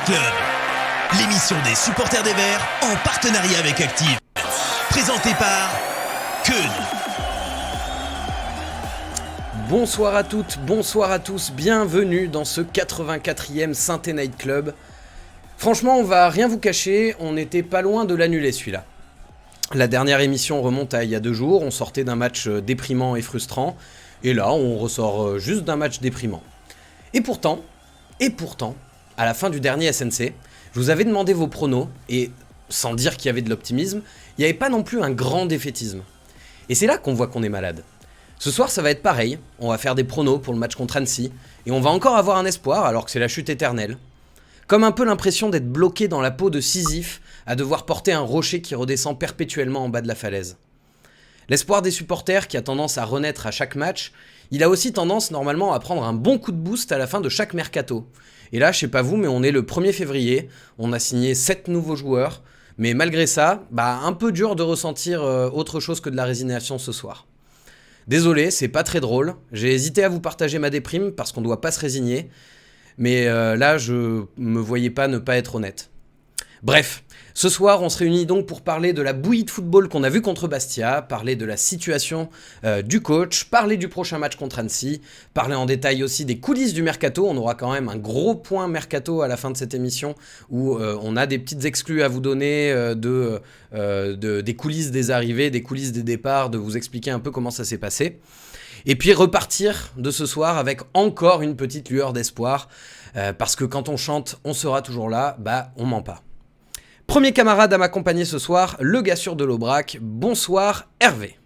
Club, l'émission des supporters des Verts en partenariat avec Active. Présentée par Keun. Bonsoir à toutes, bonsoir à tous, bienvenue dans ce 84e Saint-Étienne Night Club. Franchement, on va rien vous cacher, on n'était pas loin de l'annuler celui-là. La dernière émission remonte à il y a 2 jours, on sortait d'un match déprimant et frustrant, et là on ressort juste d'un match déprimant. Et pourtant, à la fin du dernier SNC, je vous avais demandé vos pronos, et sans dire qu'il y avait de l'optimisme, il n'y avait pas non plus un grand défaitisme. Et c'est là qu'on voit qu'on est malade. Ce soir ça va être pareil, on va faire des pronos pour le match contre Annecy, et on va encore avoir un espoir alors que c'est la chute éternelle. Comme un peu l'impression d'être bloqué dans la peau de Sisyphe à devoir porter un rocher qui redescend perpétuellement en bas de la falaise. L'espoir des supporters qui a tendance à renaître à chaque match, il a aussi tendance normalement à prendre un bon coup de boost à la fin de chaque mercato. Et là, je sais pas vous, mais on est le 1er février, on a signé 7 nouveaux joueurs, mais malgré ça, un peu dur de ressentir autre chose que de la résignation ce soir. Désolé, c'est pas très drôle, j'ai hésité à vous partager ma déprime parce qu'on doit pas se résigner, mais là je me voyais pas ne pas être honnête. Bref, ce soir on se réunit donc pour parler de la bouillie de football qu'on a vue contre Bastia, parler de la situation du coach, parler du prochain match contre Annecy, parler en détail aussi des coulisses du mercato. On aura quand même un gros point mercato à la fin de cette émission où on a des petites exclus à vous donner des coulisses des arrivées, des coulisses des départs, de vous expliquer un peu comment ça s'est passé. Et puis repartir de ce soir avec encore une petite lueur d'espoir, parce que quand on chante, on sera toujours là, on ment pas. Premier camarade à m'accompagner ce soir, le gars sûr de l'Aubrac. Bonsoir Hervé.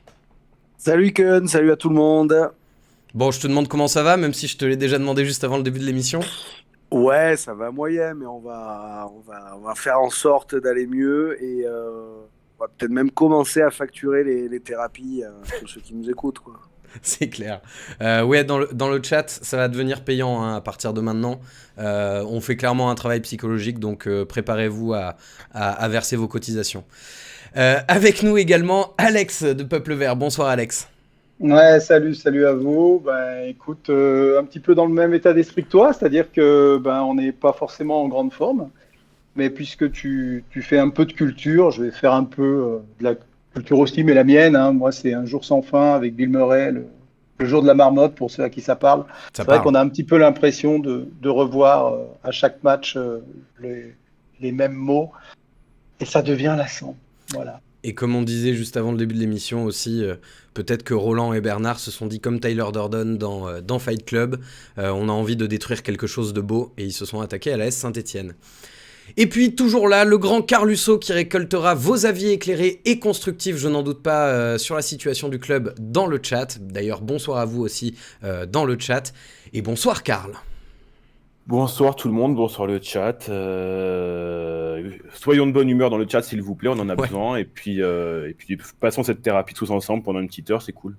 Salut Keun, salut à tout le monde. Bon, je te demande comment ça va, même si je te l'ai déjà demandé juste avant le début de l'émission. Ouais, ça va moyen, mais on va faire en sorte d'aller mieux et on va peut-être même commencer à facturer les thérapies pour ceux qui nous écoutent, quoi. C'est clair. Ouais, dans le chat, ça va devenir payant à partir de maintenant. On fait clairement un travail psychologique, donc préparez-vous à verser vos cotisations. Avec nous également, Alex de Peuple Vert. Bonsoir Alex. Ouais, salut à vous. Écoute, un petit peu dans le même état d'esprit que toi, c'est-à-dire que on n'est pas forcément en grande forme, mais puisque tu fais un peu de culture, je vais faire un peu de la culture aussi, mais la mienne, hein. Moi, c'est Un jour sans fin avec Bill Murray, le jour de la marmotte, pour ceux à qui ça parle. C'est vrai qu'on a un petit peu l'impression de revoir à chaque match les mêmes mots, et ça devient lassant. Voilà. Et comme on disait juste avant le début de l'émission aussi, peut-être que Roland et Bernard se sont dit comme Tyler Durden dans Fight Club, on a envie de détruire quelque chose de beau, et ils se sont attaqués à la S Saint-Étienne. Et puis toujours là, le grand Carlusso qui récoltera vos avis éclairés et constructifs, je n'en doute pas, sur la situation du club dans le chat. D'ailleurs, bonsoir à vous aussi dans le chat. Et bonsoir Karl. Bonsoir tout le monde, bonsoir le chat. Soyons de bonne humeur dans le chat s'il vous plaît, on en a besoin. Et puis passons cette thérapie tous ensemble pendant une petite heure, c'est cool.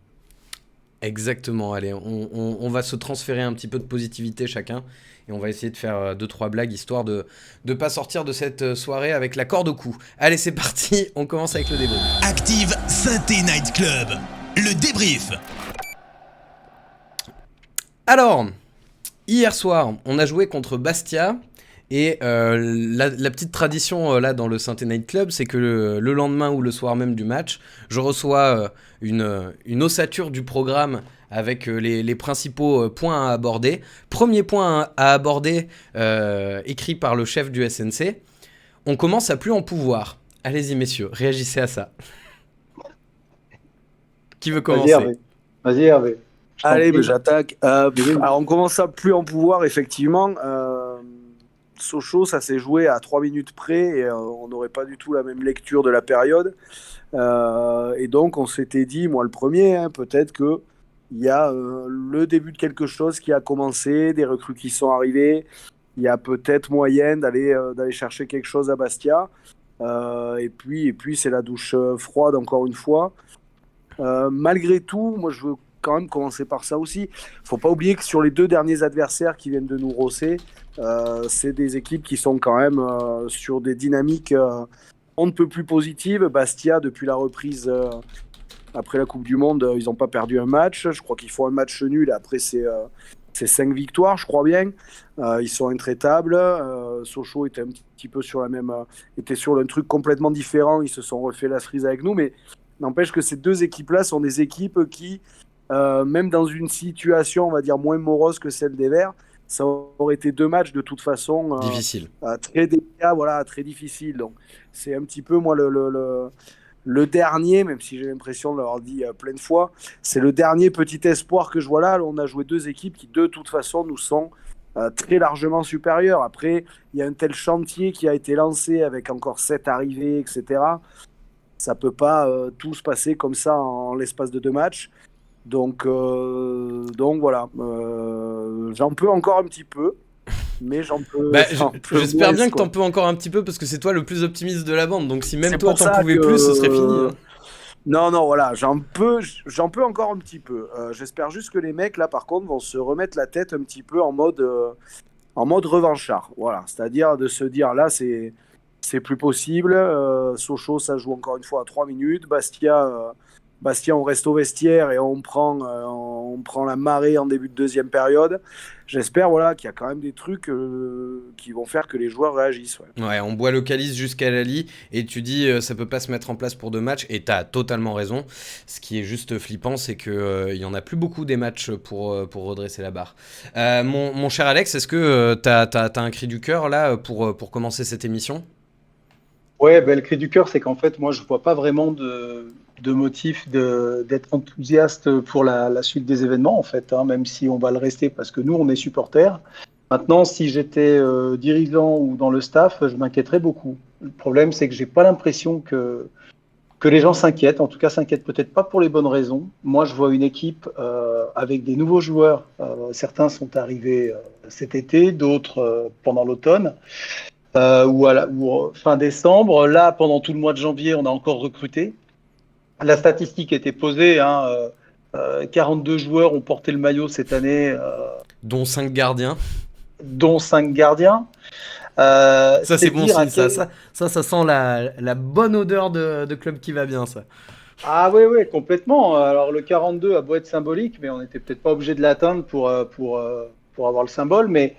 Exactement, allez, on va se transférer un petit peu de positivité chacun. Et on va essayer de faire 2-3 blagues, histoire de pas sortir de cette soirée avec la corde au cou. Allez, c'est parti, on commence avec le débrief. Active Saint-Étienne Night Club, le débrief. Alors, hier soir, on a joué contre Bastia. Et la petite tradition là dans le Saint-Étienne Night Club, c'est que le lendemain ou le soir même du match, je reçois une ossature du programme avec les principaux points à aborder. Premier point à aborder, écrit par le chef du SNC, on commence à plus en pouvoir. Allez-y messieurs, réagissez à ça. Qui veut commencer ? Vas-y Hervé. Allez, j'attaque. Alors on commence à plus en pouvoir, effectivement. Sochaux, ça s'est joué à 3 minutes près et on n'aurait pas du tout la même lecture de la période. Et donc, on s'était dit, moi le premier, peut-être qu'il y a le début de quelque chose qui a commencé, des recrues qui sont arrivées. Il y a peut-être moyen d'aller chercher quelque chose à Bastia. Et puis, c'est la douche froide, encore une fois. Malgré tout, moi, je veux quand même commencer par ça aussi. Il ne faut pas oublier que sur les 2 derniers adversaires qui viennent de nous rosser, c'est des équipes qui sont quand même sur des dynamiques on ne peut plus positives. Bastia, depuis la reprise après la Coupe du Monde, ils n'ont pas perdu un match. Je crois qu'ils font un match nul. Après, c'est c'est 5 victoires, je crois bien. Ils sont intraitables. Sochaux était un petit peu sur était sur un truc complètement différent. Ils se sont refait la cerise avec nous, mais n'empêche que ces deux équipes-là sont des équipes qui, même dans une situation, on va dire, moins morose que celle des Verts, ça aurait été 2 matchs de toute façon Difficile. très délicats, voilà, très difficiles. Donc c'est un petit peu moi le dernier, même si j'ai l'impression de l'avoir dit plein de fois, c'est le dernier petit espoir que je vois là. On a joué 2 équipes qui de toute façon nous sont très largement supérieures. Après, il y a un tel chantier qui a été lancé avec encore 7 arrivées, etc. Ça peut pas tout se passer comme ça en l'espace de 2 matchs. Donc voilà, j'en peux encore un petit peu, mais j'en peux. J'espère bien que quoi. t'en peux encore un petit peu parce que c'est toi le plus optimiste de la bande. Donc si même C'est toi pour t'en ça pouvais que- plus, ce serait fini. Hein. Non, voilà, j'en peux encore un petit peu. J'espère juste que les mecs là, par contre, vont se remettre la tête un petit peu en mode revanchard. Voilà, c'est-à-dire de se dire là, c'est plus possible. Sochaux, ça joue encore une fois à 3 minutes. Bastia, on reste au vestiaire et on prend la marée en début de deuxième période. J'espère voilà, qu'il y a quand même des trucs qui vont faire que les joueurs réagissent. Ouais. Ouais, on boit le calice jusqu'à la lie et tu dis ça peut pas se mettre en place pour 2 matchs et t'as totalement raison. Ce qui est juste flippant, c'est que il y en a plus beaucoup des matchs pour redresser la barre. Mon cher Alex, est-ce que t'as un cri du cœur là pour commencer cette émission? Ouais, ben, le cri du cœur, c'est qu'en fait, moi, je vois pas vraiment de motif d'être enthousiaste pour la suite des événements, en fait, hein, même si on va le rester parce que nous, on est supporters. Maintenant, si j'étais dirigeant ou dans le staff, je m'inquiéterais beaucoup. Le problème, c'est que j'ai pas l'impression que les gens s'inquiètent. En tout cas, s'inquiètent peut-être pas pour les bonnes raisons. Moi, je vois une équipe avec des nouveaux joueurs. Certains sont arrivés cet été, d'autres pendant l'automne. Ou fin décembre. Là, pendant tout le mois de janvier, on a encore recruté. La statistique était posée. 42 joueurs ont porté le maillot cette année, Dont 5 gardiens. dont 5 gardiens. Ça c'est bon dire signe, ça sent la bonne odeur de club qui va bien ça. Ah oui, oui, complètement. Alors le 42 a beau être symbolique, mais on n'était peut-être pas obligé de l'atteindre pour avoir le symbole. Mais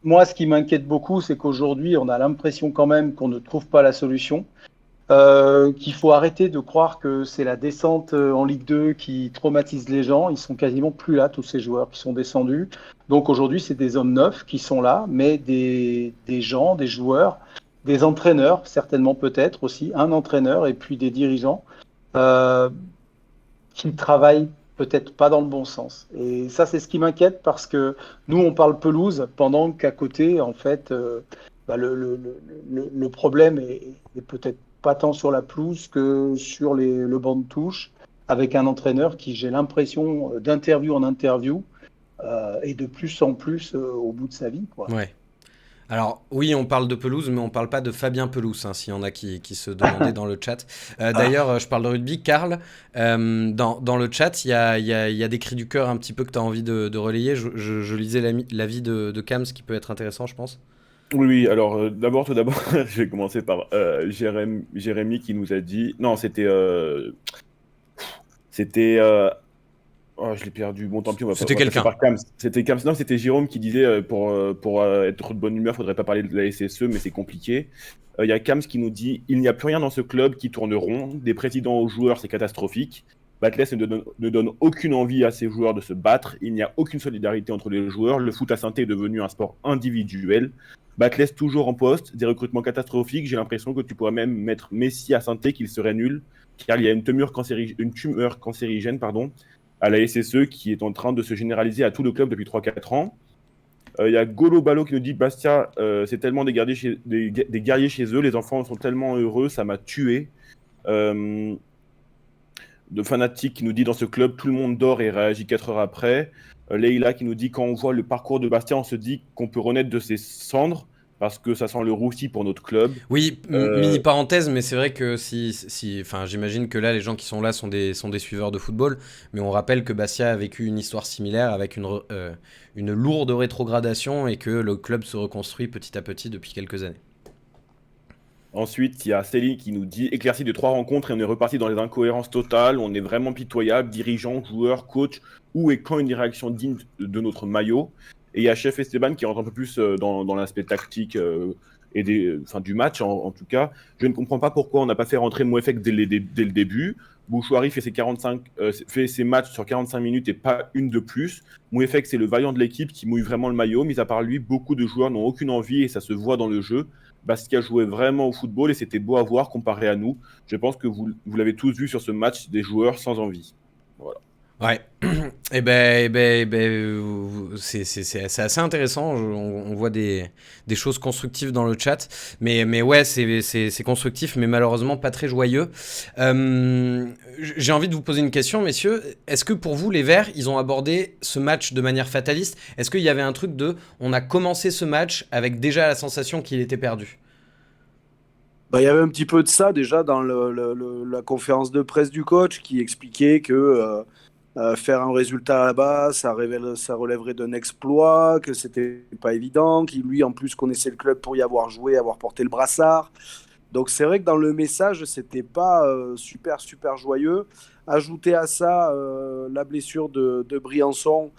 moi, ce qui m'inquiète beaucoup, c'est qu'aujourd'hui, on a l'impression quand même qu'on ne trouve pas la solution. Qu'il faut arrêter de croire que c'est la descente en Ligue 2 qui traumatise les gens. Ils sont quasiment plus là, tous ces joueurs qui sont descendus. Donc aujourd'hui, c'est des hommes neufs qui sont là, mais des gens, des joueurs, des entraîneurs, certainement peut-être aussi, un entraîneur et puis des dirigeants euh, qui travaillent peut-être pas dans le bon sens. Et ça, c'est ce qui m'inquiète parce que nous, on parle pelouse pendant qu'à côté, en fait, le problème est peut-être pas tant sur la pelouse que sur le banc de touche, avec un entraîneur qui, j'ai l'impression, d'interview en interview, est de plus en plus au bout de sa vie, quoi. Ouais. Alors oui, on parle de pelouse, mais on parle pas de Fabien Pelouse, hein, s'il y en a qui se demandaient dans le chat. D'ailleurs, je parle de rugby. Karl, dans le chat, il y a des cris du cœur un petit peu que tu as envie de relayer. Je lisais l'avis de Kams qui peut être intéressant, je pense. Oui, alors tout d'abord, je vais commencer par Jérémy qui nous a dit... Non, c'était... Oh, je l'ai perdu. Bon, tant pis, C'était on va quelqu'un. passer par Kams. C'était Kams. Non, c'était Jérôme qui disait pour être de bonne humeur, faudrait pas parler de la SSE, mais c'est compliqué. Il y a Kams qui nous dit il n'y a plus rien dans ce club qui tourne rond. Des présidents aux joueurs, c'est catastrophique. Batless ne donne aucune envie à ses joueurs de se battre. Il n'y a aucune solidarité entre les joueurs. Le foot à Saint-Étienne est devenu un sport individuel. Batless toujours en poste. Des recrutements catastrophiques. J'ai l'impression que tu pourrais même mettre Messi à Saint-Étienne, qu'il serait nul, car il y a une tumeur cancérigène, à la SSE qui est en train de se généraliser à tout le club depuis 3-4 ans. Il y a Golo Balo qui nous dit Bastia, c'est tellement des guerriers chez eux, les enfants sont tellement heureux, ça m'a tué. De Fanatique qui nous dit dans ce club, tout le monde dort et réagit 4 heures après. Leïla qui nous dit quand on voit le parcours de Bastia, on se dit qu'on peut renaître de ses cendres. Parce que ça sent le roussi pour notre club. Oui, mini parenthèse, mais c'est vrai que enfin, j'imagine que là, les gens qui sont là sont des suiveurs de football, mais on rappelle que Bastia a vécu une histoire similaire avec une lourde rétrogradation et que le club se reconstruit petit à petit depuis quelques années. Ensuite, il y a Céline qui nous dit éclairci de 3 rencontres et on est reparti dans les incohérences totales. On est vraiment pitoyable, dirigeants, joueurs, coach. Où et quand une réaction digne de notre maillot? Et il y a Chef Esteban qui rentre un peu plus dans l'aspect tactique et du match en tout cas. Je ne comprends pas pourquoi on n'a pas fait rentrer Mouefek dès le début. Bouchouari fait ses matchs sur 45 minutes et pas une de plus. Mouefek, c'est le vaillant de l'équipe qui mouille vraiment le maillot. Mis à part lui, beaucoup de joueurs n'ont aucune envie et ça se voit dans le jeu. Bastia jouait vraiment au football et c'était beau à voir comparé à nous. Je pense que vous l'avez tous vu sur ce match, des joueurs sans envie. Voilà. Ouais, c'est assez intéressant. On voit des choses constructives dans le chat, mais ouais, c'est constructif, mais malheureusement pas très joyeux. J'ai envie de vous poser une question, messieurs. Est-ce que pour vous, les Verts, ils ont abordé ce match de manière fataliste? Est-ce qu'il y avait un truc on a commencé ce match avec déjà la sensation qu'il était perdu? Bah, il y avait un petit peu de ça déjà dans la conférence de presse du coach qui expliquait que faire un résultat là-bas, ça relèverait d'un exploit, que c'était pas évident, qu'il lui en plus connaissait le club pour y avoir joué, avoir porté le brassard. Donc c'est vrai que dans le message, c'était pas super joyeux. Ajouter à ça la blessure de Briançon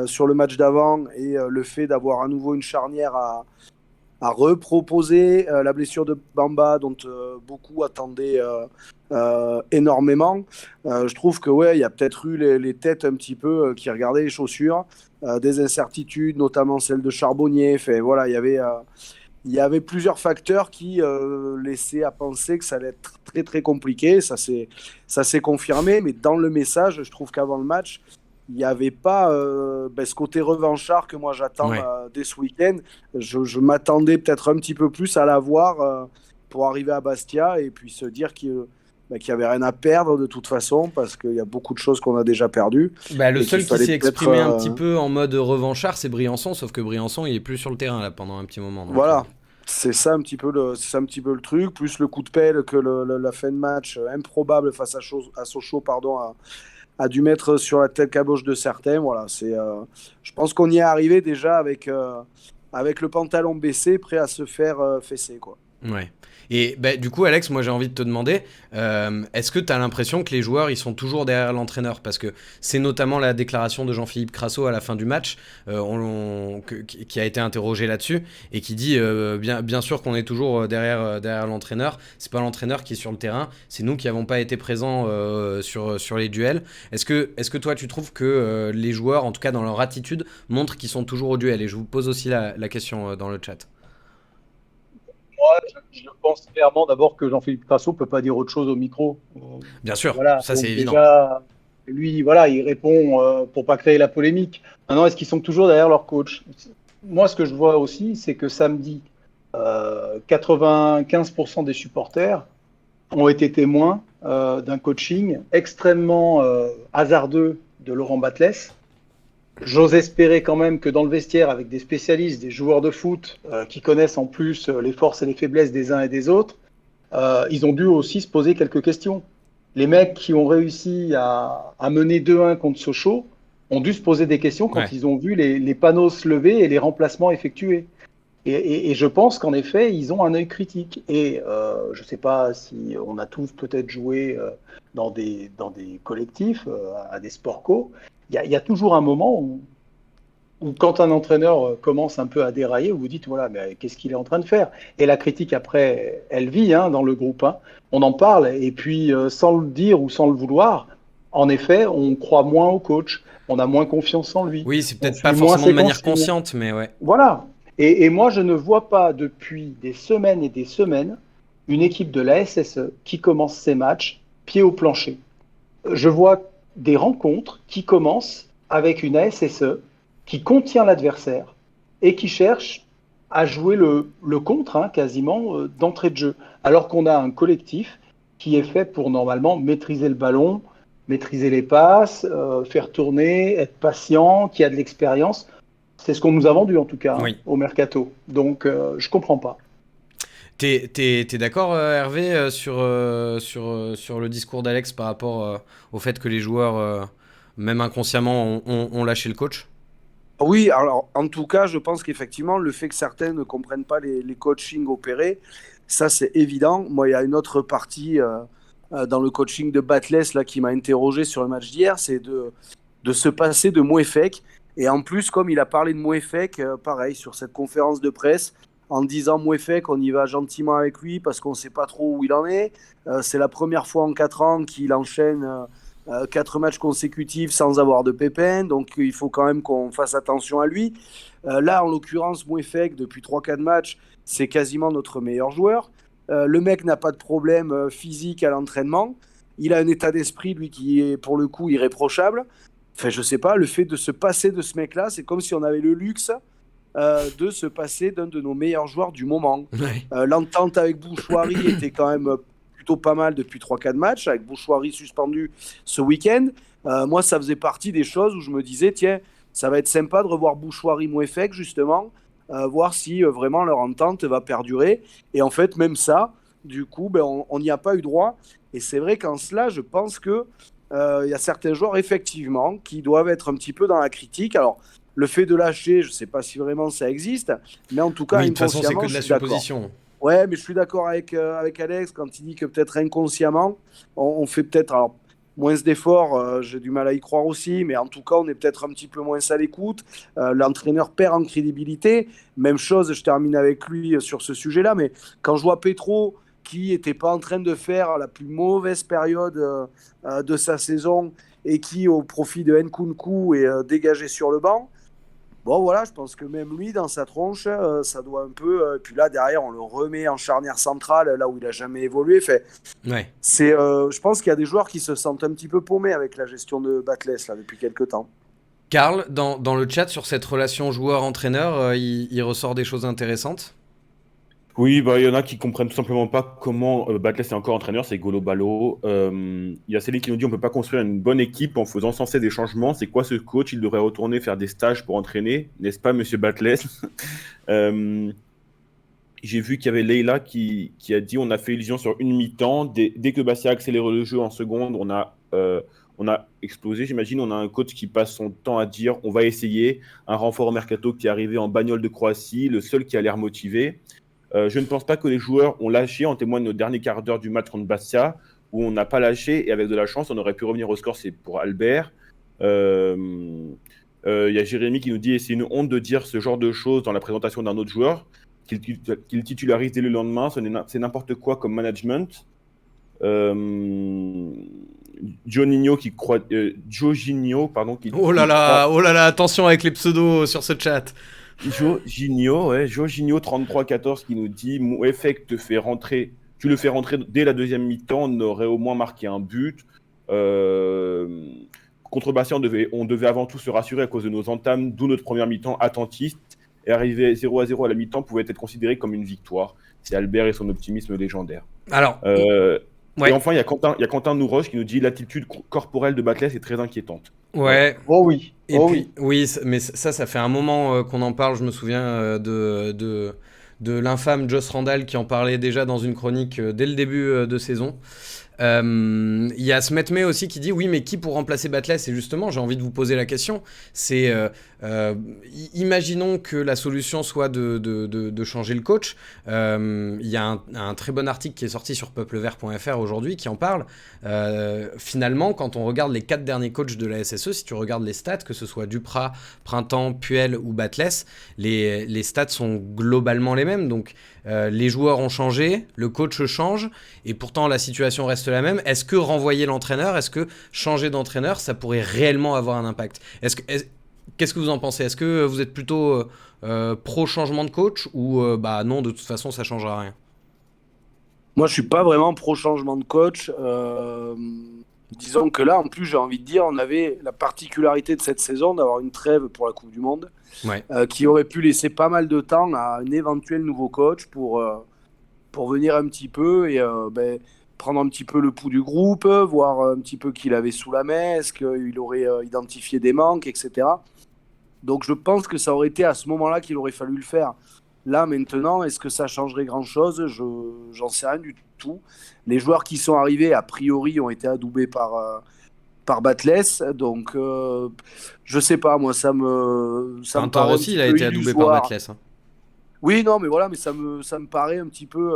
sur le match d'avant et le fait d'avoir à nouveau une charnière à reproposer, la blessure de Bamba dont beaucoup attendaient énormément. Je trouve que ouais, il y a peut-être eu les têtes un petit peu qui regardaient les chaussures, des incertitudes, notamment celle de Charbonnier. Fait, voilà, il y avait plusieurs facteurs qui laissaient à penser que ça allait être très très compliqué. Ça s'est confirmé, mais dans le message, je trouve qu'avant le match, il n'y avait pas ce côté revanchard que moi j'attends dès ce week-end. Je m'attendais peut-être un petit peu plus à la voir pour arriver à Bastia et puis se dire qu'il n'y avait rien à perdre de toute façon parce qu'il y a beaucoup de choses qu'on a déjà perdues. Le seul qui s'est exprimé un petit peu en mode revanchard, c'est Briançon, sauf que Briançon, il est plus sur le terrain là pendant un petit moment. Donc, voilà. C'est ça un petit peu le truc, plus le coup de pelle que la fin de match improbable face à Sochaux, a dû mettre sur la tête caboche de certains. Voilà, je pense qu'on y est arrivé déjà avec le pantalon baissé, prêt à se faire fesser, quoi. Ouais. Et du coup, Alex, moi j'ai envie de te demander, est-ce que tu as l'impression que les joueurs ils sont toujours derrière l'entraîneur? Parce que c'est notamment la déclaration de Jean-Philippe Crasso à la fin du match qui a été interrogé là-dessus et qui dit bien sûr qu'on est toujours derrière l'entraîneur. C'est pas l'entraîneur qui est sur le terrain, c'est nous qui n'avons pas été présents sur les duels. Est-ce que toi tu trouves que les joueurs, en tout cas dans leur attitude, montrent qu'ils sont toujours au duel? Et je vous pose aussi la question dans le chat. Moi, je pense clairement d'abord que Jean-Philippe Crasso ne peut pas dire autre chose au micro. Bien sûr, voilà, ça c'est évident. Déjà, lui, voilà, il répond pour pas créer la polémique. Maintenant, est-ce qu'ils sont toujours derrière leur coach? Moi, ce que je vois aussi, c'est que samedi, 95% des supporters ont été témoins d'un coaching extrêmement hasardeux de Laurent Batles. J'ose espérer quand même que dans le vestiaire, avec des spécialistes, des joueurs de foot qui connaissent en plus les forces et les faiblesses des uns et des autres, ils ont dû aussi se poser quelques questions. Les mecs qui ont réussi à mener 2-1 contre Sochaux ont dû se poser des questions quand ils ont vu les panneaux se lever et les remplacements effectués. Et je pense qu'en effet, ils ont un œil critique. Et je ne sais pas si on a tous peut-être joué dans des collectifs, à des sport co. Il y a toujours un moment où quand un entraîneur commence un peu à dérailler, vous vous dites, voilà, mais qu'est-ce qu'il est en train de faire? Et la critique, après, elle vit dans le groupe. On en parle, et puis sans le dire ou sans le vouloir, en effet, on croit moins au coach, on a moins confiance en lui. Oui, c'est peut-être pas forcément de manière consciente, mais ouais. Voilà. Et moi, je ne vois pas depuis des semaines et des semaines une équipe de la SSE qui commence ses matchs pied au plancher. Je vois des rencontres qui commencent avec une ASSE qui contient l'adversaire et qui cherche à jouer le contre quasiment d'entrée de jeu, alors qu'on a un collectif qui est fait pour normalement maîtriser le ballon, maîtriser les passes, faire tourner, être patient, qui a de l'expérience. C'est ce qu'on nous a vendu en tout cas au mercato. Donc je comprends pas. T'es d'accord, Hervé, sur le discours d'Alex par rapport au fait que les joueurs, même inconsciemment, ont lâché le coach? Oui, alors en tout cas, je pense qu'effectivement, le fait que certains ne comprennent pas les coachings opérés, Ça, c'est évident. Moi, il y a une autre partie dans le coaching de Batles là, qui m'a interrogé sur le match d'hier, c'est de se passer de Mouefek. Et en plus, comme il a parlé de Mouefek, pareil, sur cette conférence de presse, en disant Mouefek, on y va gentiment avec lui parce qu'on ne sait pas trop où il en est. C'est la première fois en 4 ans qu'il enchaîne 4 matchs consécutifs sans avoir de pépins. Donc, il faut quand même qu'on fasse attention à lui. Là, en l'occurrence, Mouefek, depuis 3-4 matchs, c'est quasiment notre meilleur joueur. Le mec n'a pas de problème physique à l'entraînement. Il a un état d'esprit, lui, qui est pour le coup irréprochable. Enfin, je sais pas, le fait de se passer de ce mec-là, c'est comme si on avait le luxe de se passer d'un de nos meilleurs joueurs du moment. Ouais. L'entente avec Bouchoirie était quand même plutôt pas mal depuis 3-4 matchs, avec Bouchoirie suspendu ce week-end. Moi, ça faisait partie des choses où je me disais, tiens, ça va être sympa de revoir Bouchoirie Mouefek, justement, voir si vraiment leur entente va perdurer. Et en fait, même ça, du coup, ben, on n'y a pas eu droit. Et c'est vrai qu'en cela, je pense que y a certains joueurs, effectivement, qui doivent être un petit peu dans la critique. Alors, le fait de lâcher, je ne sais pas si vraiment ça existe, mais en tout cas, Oui, de toute façon, c'est inconsciemment, que de la je suis d'accord. supposition. Ouais, mais je suis d'accord avec Alex quand il dit que peut-être inconsciemment, on fait peut-être alors, moins d'efforts, j'ai du mal à y croire aussi, mais en tout cas, on est peut-être un petit peu moins à l'écoute. L'entraîneur perd en crédibilité. Même chose, je termine avec lui sur ce sujet-là, mais quand je vois Petro qui n'était pas en train de faire la plus mauvaise période de sa saison et qui, au profit de Nkunku, est dégagé sur le banc, bon, voilà, je pense que même lui, dans sa tronche, ça doit un peu. Puis là, derrière, on le remet en charnière centrale, là où il n'a jamais évolué. Fait, Ouais. je pense qu'il y a des joueurs qui se sentent un petit peu paumés avec la gestion de Batles là, depuis quelques temps. Karl, dans le chat sur cette relation joueur-entraîneur, il ressort des choses intéressantes. Oui, bah, il y en a qui comprennent tout simplement pas comment Batles est encore entraîneur, c'est Golo Balo. Il y a Céline qui nous dit on peut pas construire une bonne équipe en faisant sans cesse des changements. C'est quoi ce coach? Il devrait retourner faire des stages pour entraîner, n'est-ce pas, monsieur Batles? J'ai vu qu'il y avait Leila qui a dit on a fait illusion sur une mi-temps. Dès que Bastia a accéléré le jeu en seconde, on a explosé. J'imagine on a un coach qui passe son temps à dire on va essayer. Un renfort au mercato qui est arrivé en bagnole de Croatie, le seul qui a l'air motivé. Je ne pense pas que les joueurs ont lâché, en témoigne notre dernier quart d'heure du match contre Bastia, où on n'a pas lâché, et avec de la chance, on aurait pu revenir au score, c'est pour Albert. Y a Jérémy qui nous dit, et c'est une honte de dire ce genre de choses dans la présentation d'un autre joueur, qu'il titularise dès le lendemain, c'est n'importe quoi comme management. Jorginho, pardon. Oh là là, attention avec les pseudos sur ce chat. Jorginho 33-14 qui nous dit Mouefek tu le fais rentrer dès la deuxième mi-temps, on aurait au moins marqué un but. Contre Bastia, on devait avant tout se rassurer à cause de nos entames, d'où notre première mi-temps attentiste. Et arriver 0-0 à la mi-temps pouvait être considéré comme une victoire. C'est Albert et son optimisme légendaire. Alors, et enfin, il y a Quentin Nouroche qui nous dit l'attitude corporelle de Batles est très inquiétante. ouais. Oh oui. Et Oh puis, oui, mais ça fait un moment qu'on en parle. Je me souviens de l'infâme Joss Randall qui en parlait déjà dans une chronique dès le début de saison. Il y a Smetme aussi qui dit oui, mais qui pour remplacer Batles? Et justement, j'ai envie de vous poser la question. C'est imaginons que la solution soit de changer le coach. Il y a un très bon article qui est sorti sur peuplevert.fr aujourd'hui qui en parle. Finalement, quand on regarde les 4 derniers coachs de la SSE, si tu regardes les stats, que ce soit Duprat, Printemps, Puel ou Batles, les stats sont globalement les mêmes. Donc les joueurs ont changé, le coach change, et pourtant la situation reste la même. Est-ce que renvoyer l'entraîneur, est-ce que changer d'entraîneur, ça pourrait réellement avoir un impact? Qu'est-ce que vous en pensez? Est-ce que vous êtes plutôt pro changement de coach ou non, de toute façon ça changera rien? Moi, je suis pas vraiment pro changement de coach. Disons que là, en plus, j'ai envie de dire, on avait la particularité de cette saison d'avoir une trêve pour la Coupe du Monde, Ouais. qui aurait pu laisser pas mal de temps à un éventuel nouveau coach pour venir un petit peu et prendre un petit peu le pouls du groupe, voir un petit peu qui il avait sous la main, est-ce qu'il aurait identifié des manques, etc. Donc je pense que ça aurait été à ce moment-là qu'il aurait fallu le faire. Là, maintenant, est-ce que ça changerait grand-chose? J'en sais rien du tout. Les joueurs qui sont arrivés, a priori, ont été adoubés par Batles. Donc, je sais pas, moi, ça me Printemps paraît un aussi, petit il a peu été adoubé par illusoire. Batles. Hein. Oui, non, mais voilà, mais ça me paraît un petit peu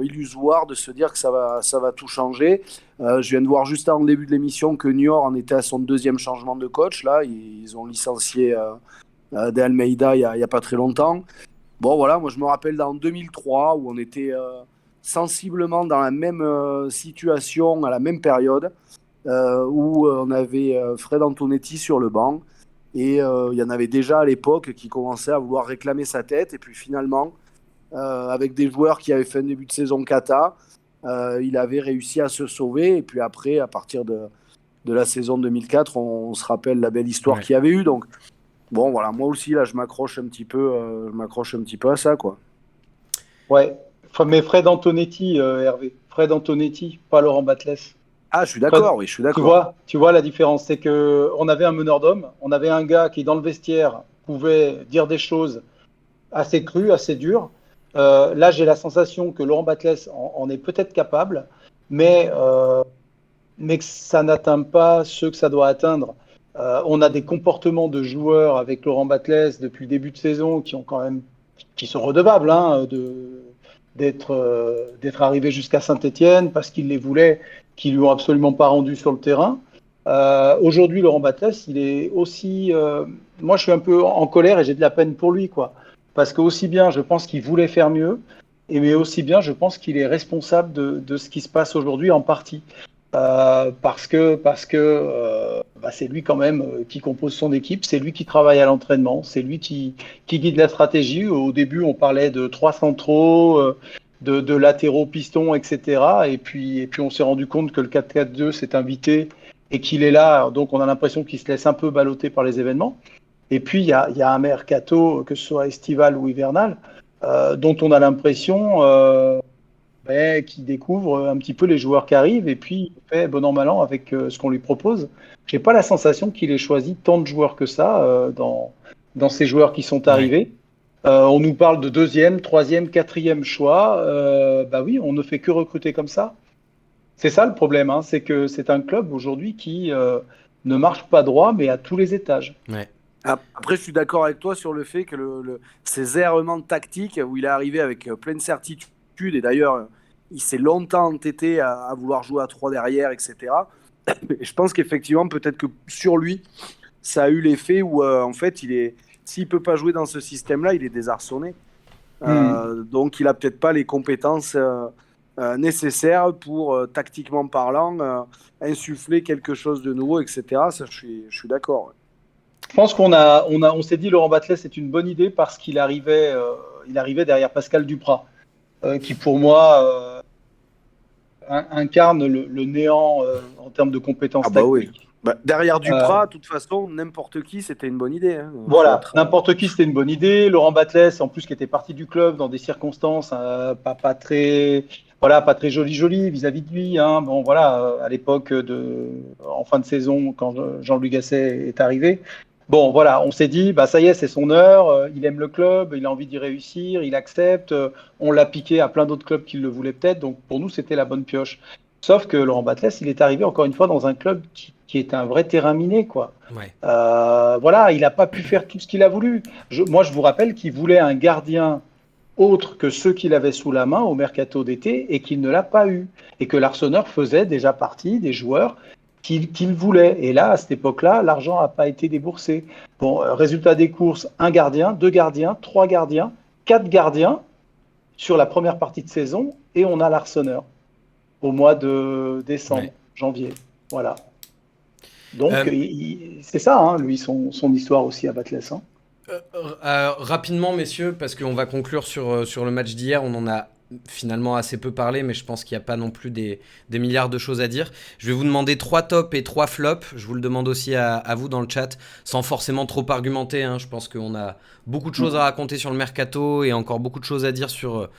illusoire de se dire que ça va tout changer. Je viens de voir juste avant le début de l'émission que Niort en était à son deuxième changement de coach. Là, ils ont licencié De Almeida il y a pas très longtemps. Bon, voilà, moi je me rappelle dans 2003 où on était sensiblement dans la même situation à la même période, où on avait Fred Antonetti sur le banc. Et il y en avait déjà à l'époque qui commençaient à vouloir réclamer sa tête. Et puis finalement, avec des joueurs qui avaient fait un début de saison cata, il avait réussi à se sauver. Et puis après, à partir de la saison 2004, on se rappelle la belle histoire qu'il y avait eu. Donc, bon, voilà, moi aussi, là, je m'accroche un petit peu à ça, quoi. Ouais, mais Fred Antonetti, Hervé. Fred Antonetti, pas Laurent Batles. Ah, je suis d'accord, oui, je suis d'accord. Tu vois la différence, c'est que on avait un meneur d'hommes, on avait un gars qui dans le vestiaire pouvait dire des choses assez crues, assez dures. Là, j'ai la sensation que Laurent Batles en est peut-être capable, mais que ça n'atteint pas ceux que ça doit atteindre. On a des comportements de joueurs avec Laurent Batles depuis le début de saison qui sont redevables d'être arrivés jusqu'à Saint-Étienne parce qu'ils les voulaient, qu'ils lui ont absolument pas rendu sur le terrain. Aujourd'hui, Laurent Batles, il est aussi. Moi, je suis un peu en colère et j'ai de la peine pour lui, quoi. Parce que aussi bien, je pense qu'il voulait faire mieux, mais aussi bien, je pense qu'il est responsable de ce qui se passe aujourd'hui en partie. Parce que c'est lui quand même qui compose son équipe, c'est lui qui travaille à l'entraînement, c'est lui qui guide la stratégie. Au début, on parlait de 3 centraux, de latéraux pistons, etc. Et puis on s'est rendu compte que le 4-4-2 s'est invité et qu'il est là, donc on a l'impression qu'il se laisse un peu balloter par les événements. Et puis il y a un mercato, que ce soit estival ou hivernal, dont on a l'impression qui découvre un petit peu les joueurs qui arrivent et puis il fait bon an mal an avec ce qu'on lui propose. J'ai pas la sensation qu'il ait choisi tant de joueurs que ça dans ces joueurs qui sont arrivés. On nous parle de 2e, 3e, 4e choix. Bah oui, on ne fait que recruter comme ça. C'est ça le problème, hein, c'est que c'est un club aujourd'hui qui ne marche pas droit, mais à tous les étages. Ouais. Après, je suis d'accord avec toi sur le fait que ces errements tactiques où il est arrivé avec pleine certitude, et d'ailleurs, il s'est longtemps entêté à vouloir jouer à 3 derrière, etc. Et je pense qu'effectivement, peut-être que sur lui, ça a eu l'effet où, en fait, s'il ne peut pas jouer dans ce système-là, il est désarçonné. Donc, il n'a peut-être pas les compétences nécessaires pour, tactiquement parlant, insuffler quelque chose de nouveau, etc. Ça, je suis d'accord. Ouais. Je pense on s'est dit Laurent Batles c'est une bonne idée parce qu'il arrivait derrière Pascal Duprat, qui pour moi incarne le néant en termes de compétences tactiques. Oui. Derrière Duprat, de toute façon, n'importe qui, c'était une bonne idée. Hein. Voilà, n'importe qui, c'était une bonne idée. Laurent Batles, en plus, qui était parti du club dans des circonstances pas très joli vis-à-vis de lui. Hein. Bon, voilà, à l'époque, en fin de saison, quand Jean-Louis Gasset est arrivé. Bon, voilà, on s'est dit, ça y est, c'est son heure. Il aime le club, il a envie d'y réussir, il accepte. On l'a piqué à plein d'autres clubs qui le voulaient peut-être. Donc, pour nous, c'était la bonne pioche. Sauf que Laurent Batles, il est arrivé encore une fois dans un club qui est un vrai terrain miné, quoi. Ouais. Voilà, il n'a pas pu faire tout ce qu'il a voulu. Moi, je vous rappelle qu'il voulait un gardien autre que ceux qu'il avait sous la main au mercato d'été et qu'il ne l'a pas eu. Et que l'Arseneur faisait déjà partie des joueurs qu'il voulait. Et là, à cette époque-là, l'argent n'a pas été déboursé. Bon, résultat des courses, 1 gardien, 2 gardiens, 3 gardiens, 4 gardiens sur la première partie de saison et on a l'Arseneur au mois de décembre, janvier. Voilà. Donc, c'est ça, hein, lui, son histoire aussi à Batles. Hein. Rapidement, messieurs, parce qu'on va conclure sur le match d'hier. On en a finalement assez peu parlé, mais je pense qu'il n'y a pas non plus des milliards de choses à dire. Je vais vous demander 3 tops et 3 flops. Je vous le demande aussi à vous dans le chat, sans forcément trop argumenter. Hein. Je pense qu'on a beaucoup de choses à raconter sur le mercato et encore beaucoup de choses à dire sur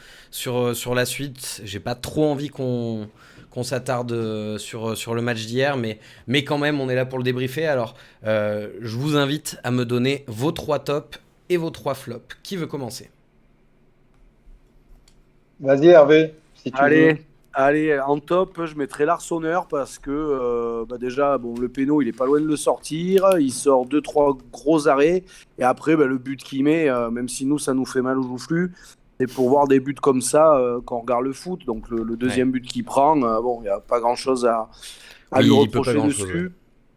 la suite. J'ai pas trop envie qu'on s'attarde sur le match d'hier, mais quand même, on est là pour le débriefer. Alors, je vous invite à me donner vos 3 tops et vos 3 flops. Qui veut commencer ? Vas-y, Hervé, si tu veux. Allez, en top, je mettrais l'Arseneur parce que déjà, bon, le péno, il est pas loin de le sortir. Il sort 2-3 gros arrêts. Et après, le but qu'il met, même si nous, ça nous fait mal au joufflu, c'est pour voir des buts comme ça quand on regarde le foot. Donc le deuxième but qu'il prend, bon, il n'y a pas grand-chose à lui Oui, il peut pas reprocher grand-chose, dessus. ouais.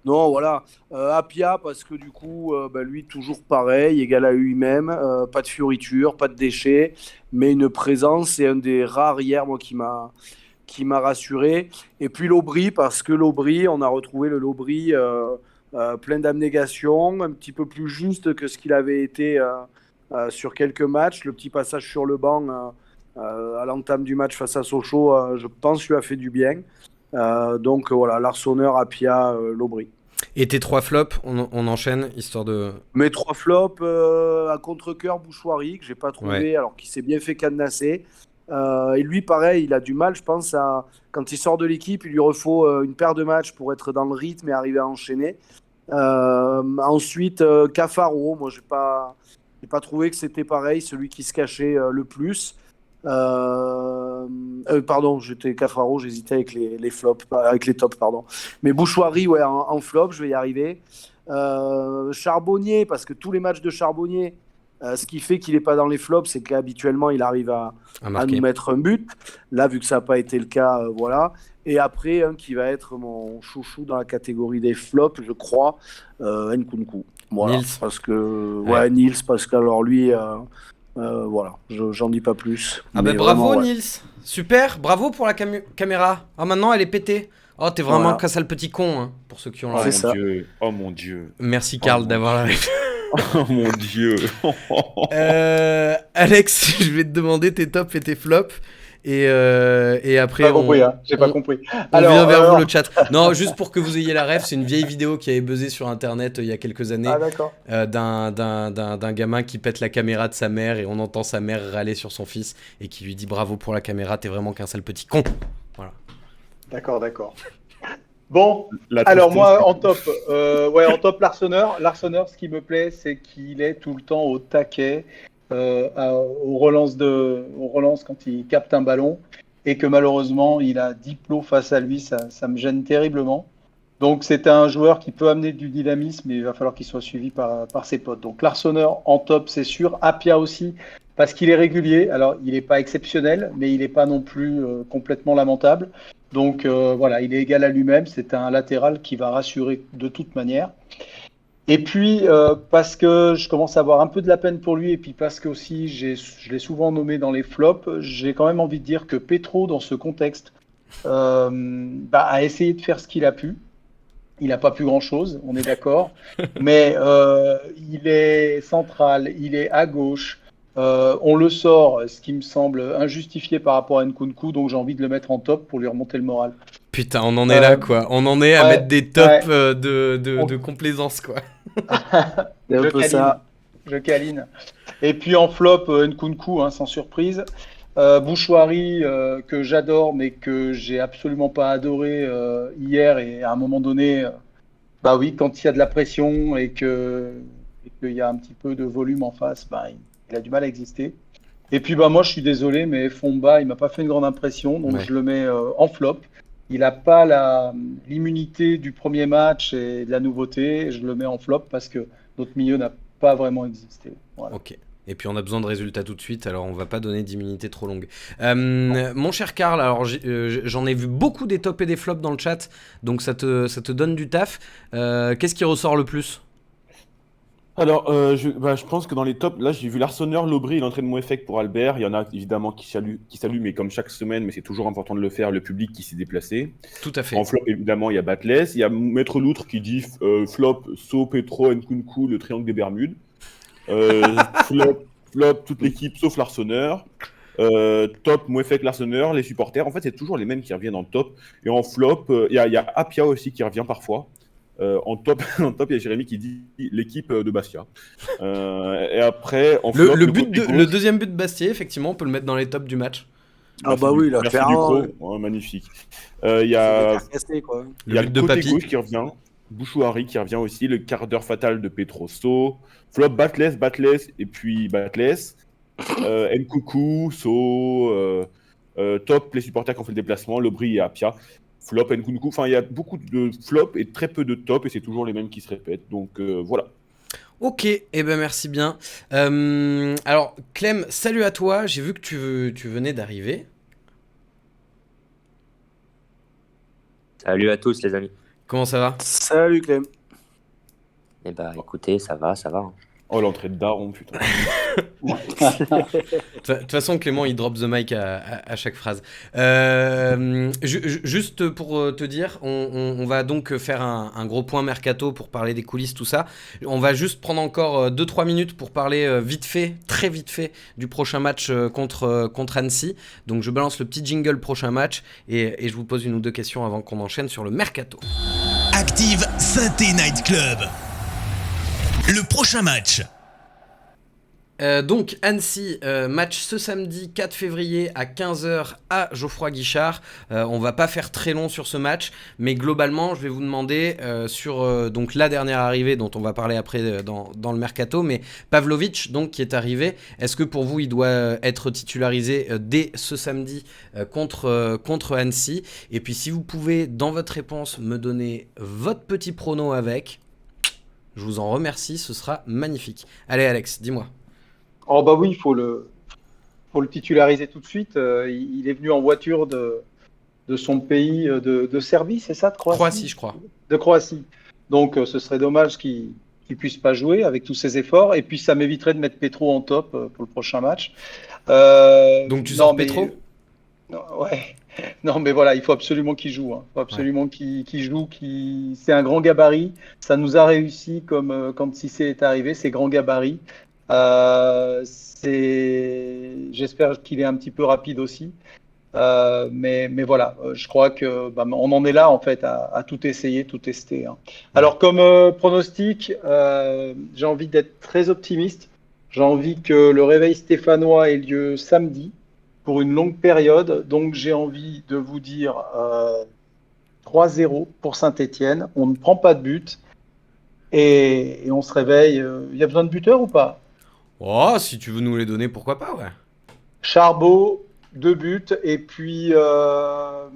Non, voilà. Apia, parce que du coup, lui, toujours pareil, égal à lui-même. Pas de fioriture, pas de déchets, mais une présence. C'est un des rares hier, moi, qui m'a rassuré. Et puis l'Aubry, parce que l'Aubry, on a retrouvé le l'Aubry plein d'abnégation, un petit peu plus juste que ce qu'il avait été sur quelques matchs. Le petit passage sur le banc à l'entame du match face à Sochaux, je pense, lui a fait du bien. Donc voilà, l'Arseneur, Apia, l'Aubry. Et tes 3 flops, on enchaîne, histoire de... Mes 3 flops, à contre-cœur, Bouchoirie, que j'ai pas trouvé, Ouais. alors qu'il s'est bien fait cadenasser. Et lui, pareil, il a du mal, je pense, quand il sort de l'équipe, il lui refaut une paire de matchs pour être dans le rythme et arriver à enchaîner. Ensuite, Cafaro, moi, j'ai pas trouvé que c'était pareil, celui qui se cachait le plus. Pardon, j'étais Cafaro, j'hésitais avec les flops, avec les tops, pardon. Mais Bouchoirie, ouais, en flop, je vais y arriver. Charbonnier, parce que tous les matchs de Charbonnier, ce qui fait qu'il n'est pas dans les flops, c'est qu'habituellement, il arrive à marquer. nous mettre un but. Là, vu que ça n'a pas été le cas, voilà. Et après, un qui va être mon chouchou dans la catégorie des flops, je crois, Nkunku. Voilà. Nils. Parce que, ouais, Nils, parce que alors lui, voilà, j'en dis pas plus. Ah bah Mais bravo vraiment, ouais. Nils, super, bravo pour la caméra. Ah maintenant elle est pétée. Oh t'es vraiment Voilà. qu'un sale petit con, hein, pour ceux qui ont la Oh C'est ref. mon ça. dieu. Oh mon dieu. Merci Karl mon d'avoir la ref. Oh mon dieu. Alex, je vais te demander tes tops et tes flops. Et après Pas compris, hein. J'ai pas on- compris. on vient vers vous le chat. Non, juste pour que vous ayez la ref, c'est une vieille vidéo qui avait buzzé sur internet il y a quelques années. Ah d'accord. D'un gamin qui pète la caméra de sa mère et on entend sa mère râler sur son fils et qui lui dit bravo pour la caméra, t'es vraiment qu'un sale petit con. Voilà. D'accord. Bon, La alors tristesse. moi en top, en top l'Arseneur. L'Arseneur, ce qui me plaît, c'est qu'il est tout le temps au taquet, aux relances quand il capte un ballon, et que malheureusement il a 10 plots face à lui, ça me gêne terriblement. Donc c'est un joueur qui peut amener du dynamisme, mais il va falloir qu'il soit suivi par ses potes. Donc l'Arseneur en top, c'est sûr. Apia aussi, parce qu'il est régulier. Alors il n'est pas exceptionnel, mais il n'est pas non plus complètement lamentable. Donc voilà, il est égal à lui-même. C'est un latéral qui va rassurer de toute manière. Et puis, parce que je commence à avoir un peu de la peine pour lui, et puis parce que aussi je l'ai souvent nommé dans les flops, j'ai quand même envie de dire que Petro, dans ce contexte, a essayé de faire ce qu'il a pu. Il n'a pas pu grand-chose, on est d'accord. Mais il est central, il est à gauche. On le sort, ce qui me semble injustifié par rapport à Nkunku, donc j'ai envie de le mettre en top pour lui remonter le moral. Putain, on en est là quoi. On en est à ouais, mettre des tops ouais. de complaisance quoi. C'est un peu ça. Je câline. Et puis en flop, Nkunku, hein, sans surprise. Bouchoirie, que j'adore, mais que j'ai absolument pas adoré hier. Et à un moment donné, bah oui, quand il y a de la pression et qu'il y a un petit peu de volume en face, il a du mal à exister. Et puis moi, je suis désolé, mais Fomba, il m'a pas fait une grande impression, donc Ouais. je le mets en flop. Il n'a pas l'immunité du premier match et de la nouveauté. Je le mets en flop parce que notre milieu n'a pas vraiment existé. Voilà. Ok. Et puis on a besoin de résultats tout de suite, alors on va pas donner d'immunité trop longue. Mon cher Karl, alors j'en ai vu beaucoup des tops et des flops dans le chat, donc ça te donne du taf. Qu'est-ce qui ressort le plus ? Alors, je pense que dans les tops, là, j'ai vu l'Arseneur, l'Aubry et l'entrée de Moefek pour Albert. Il y en a évidemment qui saluent, mais comme chaque semaine, mais c'est toujours important de le faire, le public qui s'est déplacé. Tout à fait. En flop, évidemment, il y a Batless. Il y a Maître Loutre qui dit flop, So, Petro, Nkunku, le triangle des Bermudes. Flop, toute l'équipe sauf l'Arseneur. Top, Moefek, l'Arseneur, les supporters. En fait, c'est toujours les mêmes qui reviennent en top. Et en flop, il y a Apia aussi qui revient parfois. En top, il y a Jérémy qui dit l'équipe de Bastia. Et après, en flop, le deuxième but de Bastier, effectivement, on peut le mettre dans les tops du match. Ah bah oui, là, merci clairement. Ducrot. Ouais, magnifique. Il y a Le but de côté Papy. gauche qui revient. Bouchouari qui revient aussi. Le quart d'heure fatal de Petroso. Flop, Batless, et puis Batless. Nkunku, So. Top, les supporters qui ont fait le déplacement, Lobry et Apia. Flop, Nkunku. Enfin, il y a beaucoup de flops et très peu de top, et c'est toujours les mêmes qui se répètent. Donc voilà. Ok, eh ben merci bien. Alors, Clem, salut à toi. J'ai vu que tu venais d'arriver. Salut à tous les amis. Comment ça va? Salut Clem. Eh bah écoutez, ça va. Hein. Oh, l'entrée de Daron, putain. De toute façon, Clément, il drop the mic à chaque phrase. Juste pour te dire, on va donc faire un gros point mercato pour parler des coulisses, tout ça. On va juste prendre encore 2-3 minutes pour parler vite fait, très vite fait, du prochain match contre Annecy. Donc je balance le petit jingle prochain match et je vous pose une ou deux questions avant qu'on enchaîne sur le mercato. Active Synthé Night Club. Le prochain match. Donc Annecy, match ce samedi 4 février à 15h à Geoffroy Guichard. On va pas faire très long sur ce match, mais globalement je vais vous demander sur donc la dernière arrivée dont on va parler après dans le mercato, mais Pavlovic donc qui est arrivé, est-ce que pour vous il doit être titularisé dès ce samedi contre Annecy? Et puis si vous pouvez dans votre réponse me donner votre petit prono avec, je vous en remercie, ce sera magnifique. Allez Alex, dis-moi. Oh bah oui, faut le titulariser tout de suite. Il est venu en voiture de son pays de Serbie, c'est ça, de Croatie? Croatie, je crois. De Croatie. Donc ce serait dommage qu'il puisse pas jouer avec tous ses efforts. Et puis ça m'éviterait de mettre Petro en top pour le prochain match. Donc tu sors Petro? Non, ouais. Non, mais voilà, il faut absolument qu'il joue. Il faut absolument qu'il joue. C'est un grand gabarit. Ça nous a réussi comme quand Cissé est arrivé, ces grands gabarits. J'espère qu'il est un petit peu rapide aussi. Mais voilà, je crois que on en est là en fait à tout essayer, tout tester. Hein. Alors comme pronostic, j'ai envie d'être très optimiste. J'ai envie que le réveil stéphanois ait lieu samedi pour une longue période. Donc j'ai envie de vous dire 3-0 pour Saint-Étienne. On ne prend pas de but et on se réveille. Il y a besoin de buteur ou pas? Oh, si tu veux nous les donner, pourquoi pas, ouais. Charbot, 2 buts, et puis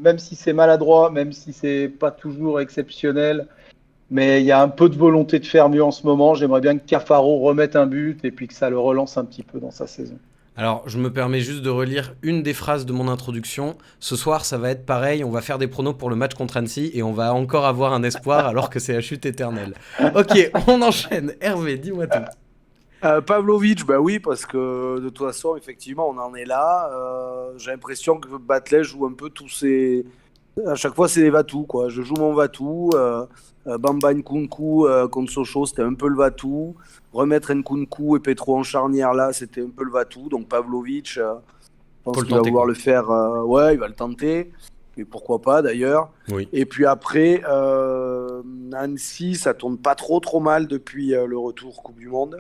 même si c'est maladroit, même si c'est pas toujours exceptionnel, mais il y a un peu de volonté de faire mieux en ce moment. J'aimerais bien que Cafaro remette un but et puis que ça le relance un petit peu dans sa saison. Alors, je me permets juste de relire une des phrases de mon introduction. Ce soir, ça va être pareil, on va faire des pronos pour le match contre Annecy et on va encore avoir un espoir alors que c'est la chute éternelle. Ok, on enchaîne. Hervé, dis-moi tout. Pavlovic, bah oui, parce que de toute façon, effectivement, on en est là. J'ai l'impression que Batlet joue un peu tous ses. À chaque fois, c'est les Vatou, quoi. Je joue mon Vatou. Bamba Nkunku contre Sochaux, c'était un peu le Vatou. Remettre Nkunku et Petro en charnière, là, c'était un peu le Vatou. Donc Pavlovic, je pense qu'il va vouloir le faire. Ouais, il va le tenter. Et pourquoi pas, d'ailleurs. Oui. Et puis après, Annecy, ça tourne pas trop mal depuis le retour Coupe du Monde.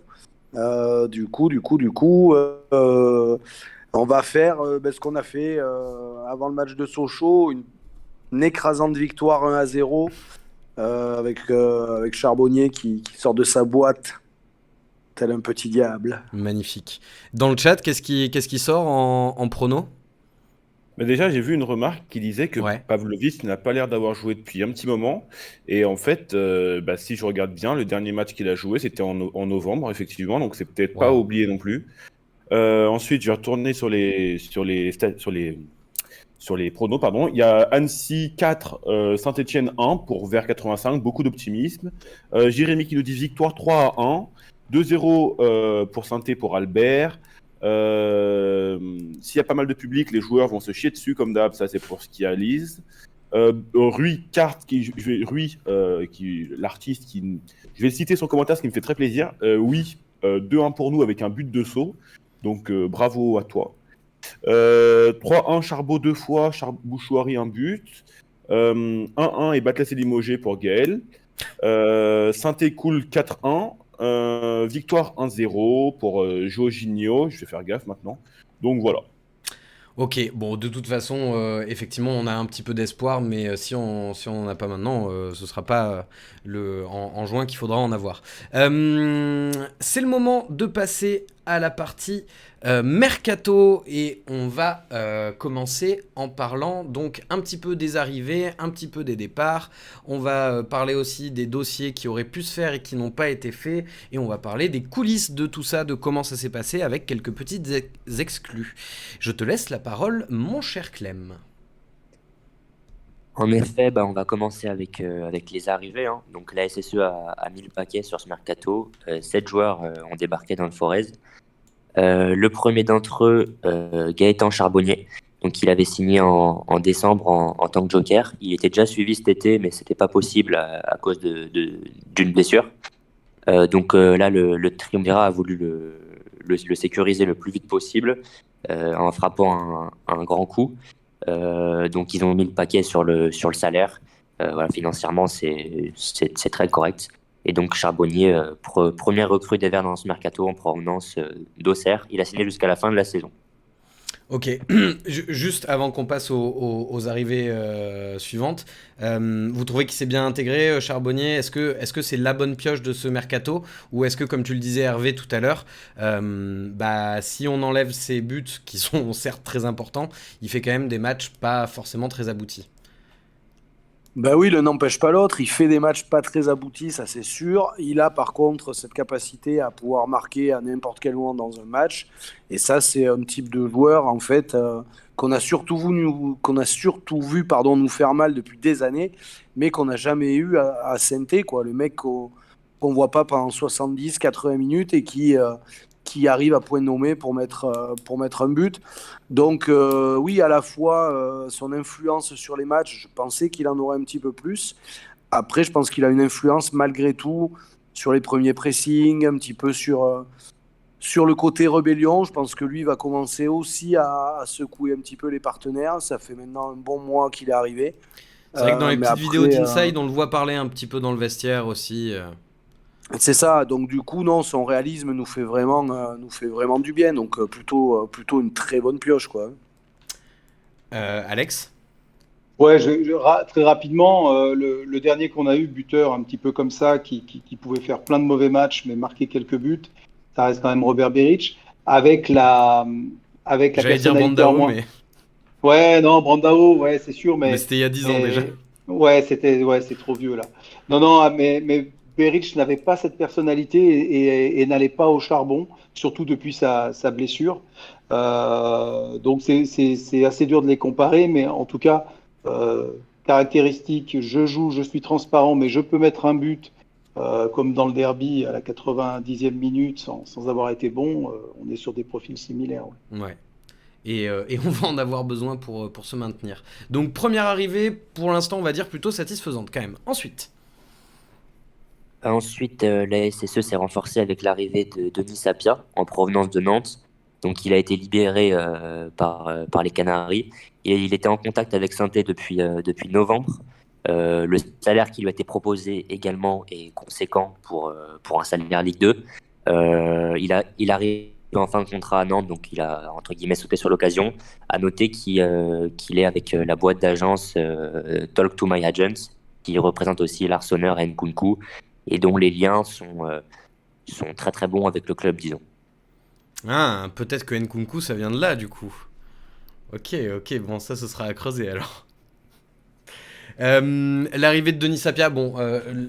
Du coup, on va faire ce qu'on a fait avant le match de Sochaux, une écrasante victoire 1-0 avec Charbonnier qui sort de sa boîte tel un petit diable. Magnifique. Dans le chat, qu'est-ce qui sort en prono? Mais déjà, j'ai vu une remarque qui disait que Pavlovic n'a pas l'air d'avoir joué depuis un petit moment. Et en fait, si je regarde bien, le dernier match qu'il a joué, c'était en novembre, effectivement. Donc, c'est peut-être pas oublié non plus. Ensuite, je vais retourner sur les pronos. Pardon. Il y a Annecy 4, Saint-Étienne 1 pour vers 85. Beaucoup d'optimisme. Jérémy qui nous dit victoire 3-1. 2-0 pour Saint-Étienne pour Albert. S'il y a pas mal de public, les joueurs vont se chier dessus comme d'hab, ça c'est pour ce qui Lise. Rui Carte, l'artiste qui, je vais citer son commentaire, ce qui me fait très plaisir. Oui, 2-1 pour nous avec un but de saut, donc bravo à toi. 3-1 Charbot 2 fois, Bouchouari un but. 1-1 et Batles et Limogé pour Gaël. Saint-Étienne cool 4-1. Victoire 1-0 pour Jorginho, je vais faire gaffe maintenant. Donc voilà. Ok, bon, de toute façon, effectivement, on a un petit peu d'espoir, mais si on n'en a pas maintenant, ce sera pas en juin qu'il faudra en avoir. C'est le moment de passer à la partie Mercato, et on va commencer en parlant donc un petit peu des arrivées, un petit peu des départs. On va parler aussi des dossiers qui auraient pu se faire et qui n'ont pas été faits, et on va parler des coulisses de tout ça, de comment ça s'est passé avec quelques petites exclus. Je te laisse la parole, mon cher Clem. En effet, on va commencer avec les arrivées, hein. Donc la SSE a mis le paquet sur ce mercato. 7 joueurs ont débarqué dans le Forez. Le premier d'entre eux, Gaëtan Charbonnier. Donc il avait signé en décembre en tant que joker. Il était déjà suivi cet été, mais c'était pas possible à cause d'une blessure. Donc là, le Triumvirat a voulu le sécuriser le plus vite possible en frappant un grand coup. Donc ils ont mis le paquet sur le salaire. Voilà, financièrement, c'est très correct. Et donc Charbonnier, première recrue des Verts dans ce mercato en provenance d'Auxerre. Il a signé jusqu'à la fin de la saison. Ok, juste avant qu'on passe aux arrivées suivantes, vous trouvez qu'il s'est bien intégré, Charbonnier? Est-ce que c'est la bonne pioche de ce mercato? Ou est-ce que, comme tu le disais Hervé tout à l'heure, si on enlève ses buts, qui sont certes très importants, il fait quand même des matchs pas forcément très aboutis? Ben oui, l'un n'empêche pas l'autre. Il fait des matchs pas très aboutis, ça c'est sûr. Il a par contre cette capacité à pouvoir marquer à n'importe quel moment dans un match. Et ça, c'est un type de joueur en fait qu'on a surtout vu nous faire mal depuis des années, mais qu'on n'a jamais eu à Saint-Étienne, quoi. Le mec qu'on voit pas pendant 70, 80 minutes et qui arrive à point nommé pour mettre un but. Donc oui, à la fois son influence sur les matchs, je pensais qu'il en aurait un petit peu plus. Après, je pense qu'il a une influence malgré tout sur les premiers pressings, un petit peu sur le côté rébellion. Je pense que lui va commencer aussi à secouer un petit peu les partenaires. Ça fait maintenant un bon mois qu'il est arrivé. C'est vrai que dans les Mais petites vidéos après, d'Inside, on le voit parler un petit peu dans le vestiaire aussi. c'est ça, donc du coup, non, son réalisme nous fait vraiment du bien, donc plutôt une très bonne pioche, quoi. Alex? Ouais, très rapidement, le dernier qu'on a eu, buteur un petit peu comme ça, qui pouvait faire plein de mauvais matchs, mais marquer quelques buts, ça reste quand même Robert Beric, avec la J'allais dire personnalité en Brandao, moins. mais Ouais, non, Brandao, ouais, c'est sûr, c'était il y a 10 ans déjà. ouais, c'est trop vieux là. Non, non, mais Beric n'avait pas cette personnalité et n'allait pas au charbon, surtout depuis sa blessure. Donc c'est assez dur de les comparer, mais en tout cas, caractéristique, je suis transparent, mais je peux mettre un but, comme dans le derby à la 90e minute sans avoir été bon. On est sur des profils similaires. Ouais. Ouais. Et on va en avoir besoin pour se maintenir. Donc première arrivée, pour l'instant on va dire plutôt satisfaisante quand même. Ensuite, la SSE s'est renforcée avec l'arrivée de Denis Sapia en provenance de Nantes. Donc il a été libéré par les Canaries. Et il était en contact avec Saint-Étienne depuis novembre. Le salaire qui lui a été proposé également est conséquent pour un salaire Ligue 2. Il arrive en fin de contrat à Nantes, donc il a entre guillemets sauté sur l'occasion. À noter qu'il est avec la boîte d'agence Talk to My Agents, qui représente aussi l'Arseneur et Nkunku, et dont les liens sont très très bons avec le club, disons. Ah, peut-être que Nkunku ça vient de là du coup. Ok, bon ça ce sera à creuser alors. L'arrivée de Denis Sapia, bon,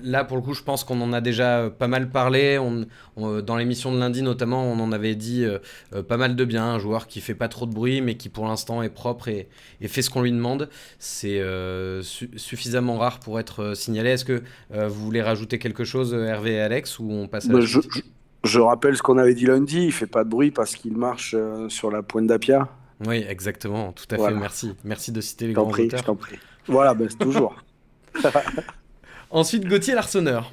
là pour le coup je pense qu'on en a déjà pas mal parlé, dans l'émission de lundi notamment on en avait dit pas mal de bien, un joueur qui fait pas trop de bruit mais qui pour l'instant est propre et fait ce qu'on lui demande. C'est suffisamment rare pour être signalé. Est-ce que vous voulez rajouter quelque chose, Hervé et Alex, ou on passe à la suite? Je rappelle ce qu'on avait dit lundi, il fait pas de bruit parce qu'il marche sur la pointe d'Apia. Oui, exactement, tout à Voilà. fait, merci de citer les Je t'en grands prie, auteurs. je t'en prie. Voilà, c'est toujours. Ensuite, Gauthier Larsonneur.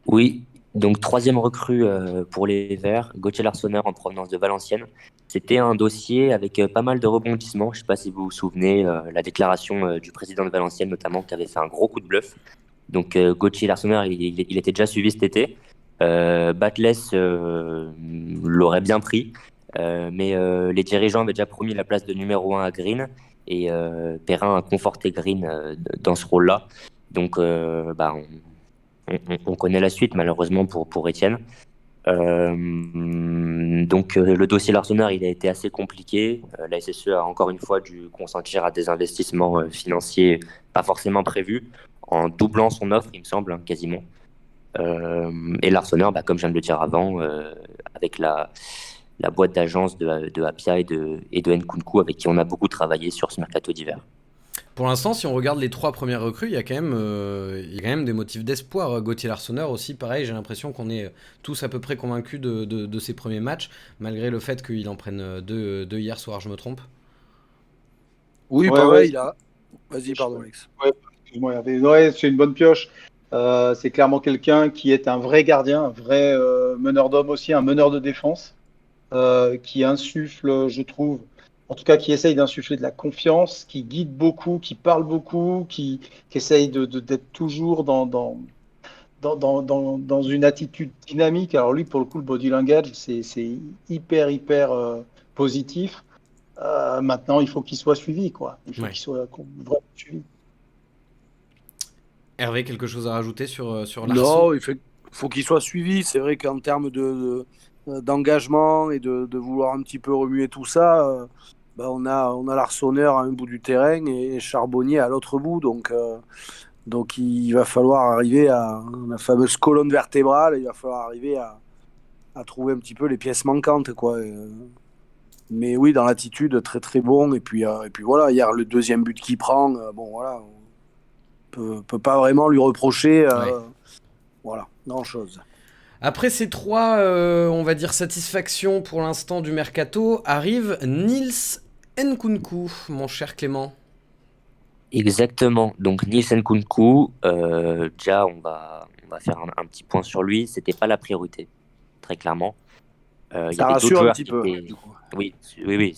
Oui, donc troisième recrue pour les Verts, Gauthier Larsonneur en provenance de Valenciennes. C'était un dossier avec pas mal de rebondissements. Je ne sais pas si vous vous souvenez, la déclaration du président de Valenciennes notamment, qui avait fait un gros coup de bluff. Donc Gauthier Larsonneur, il était déjà suivi cet été. Batles l'aurait bien pris, mais les dirigeants avaient déjà promis la place de numéro 1 à Green, et Perrin a conforté Green dans ce rôle-là. Donc on connaît la suite, malheureusement, pour Etienne. Donc le dossier Larsonneur, il a été assez compliqué. La SSE a encore une fois dû consentir à des investissements financiers pas forcément prévus, en doublant son offre, il me semble, hein, quasiment. Et Larsonneur, comme je viens de le dire avant, avec la boîte d'agence de Apia et de Nkunku, avec qui on a beaucoup travaillé sur ce mercato d'hiver. Pour l'instant, si on regarde les 3 premières recrues, il y a quand même des motifs d'espoir. Gauthier Larsonneur aussi, pareil, j'ai l'impression qu'on est tous à peu près convaincus de ses premiers matchs, malgré le fait qu'il en prenne deux hier soir, je me trompe. Oui, Ouais, pareil, ouais. là. Vas-y, pardon, Alex. Excuse-moi, Hervé. Ouais, c'est une bonne pioche. C'est clairement quelqu'un qui est un vrai gardien, un vrai meneur d'hommes aussi, un meneur de défense, qui insuffle, je trouve, en tout cas qui essaye d'insuffler de la confiance, qui guide beaucoup, qui parle beaucoup, qui essaye d'être toujours dans une attitude dynamique. Alors lui, pour le coup, le body language, c'est hyper positif. Maintenant, il faut qu'il soit suivi, quoi. Il faut Ouais. qu'il soit vraiment suivi. Hervé, quelque chose à rajouter sur Larson? Non, il faut qu'il soit suivi. C'est vrai qu'en termes d'engagement et de vouloir un petit peu remuer tout ça, on a Larsonneur à un bout du terrain et Charbonnier à l'autre bout. Donc il va falloir arriver à la fameuse colonne vertébrale. Il va falloir arriver à trouver un petit peu les pièces manquantes, quoi. Mais oui, dans l'attitude, très très bon. Et puis voilà, hier, le deuxième but qu'il prend, bon voilà, on peut pas vraiment lui reprocher. Ouais. Voilà, grand-chose. Après ces 3, on va dire, satisfactions pour l'instant du mercato, arrive Nils Nkunku, mon cher Clément. Exactement. Donc Niels Nkunku, déjà on va faire un petit point sur lui. C'était pas la priorité, très clairement. Il y Ça avait d'autres rassure un joueurs petit qui peu, étaient. du coup. Oui. Il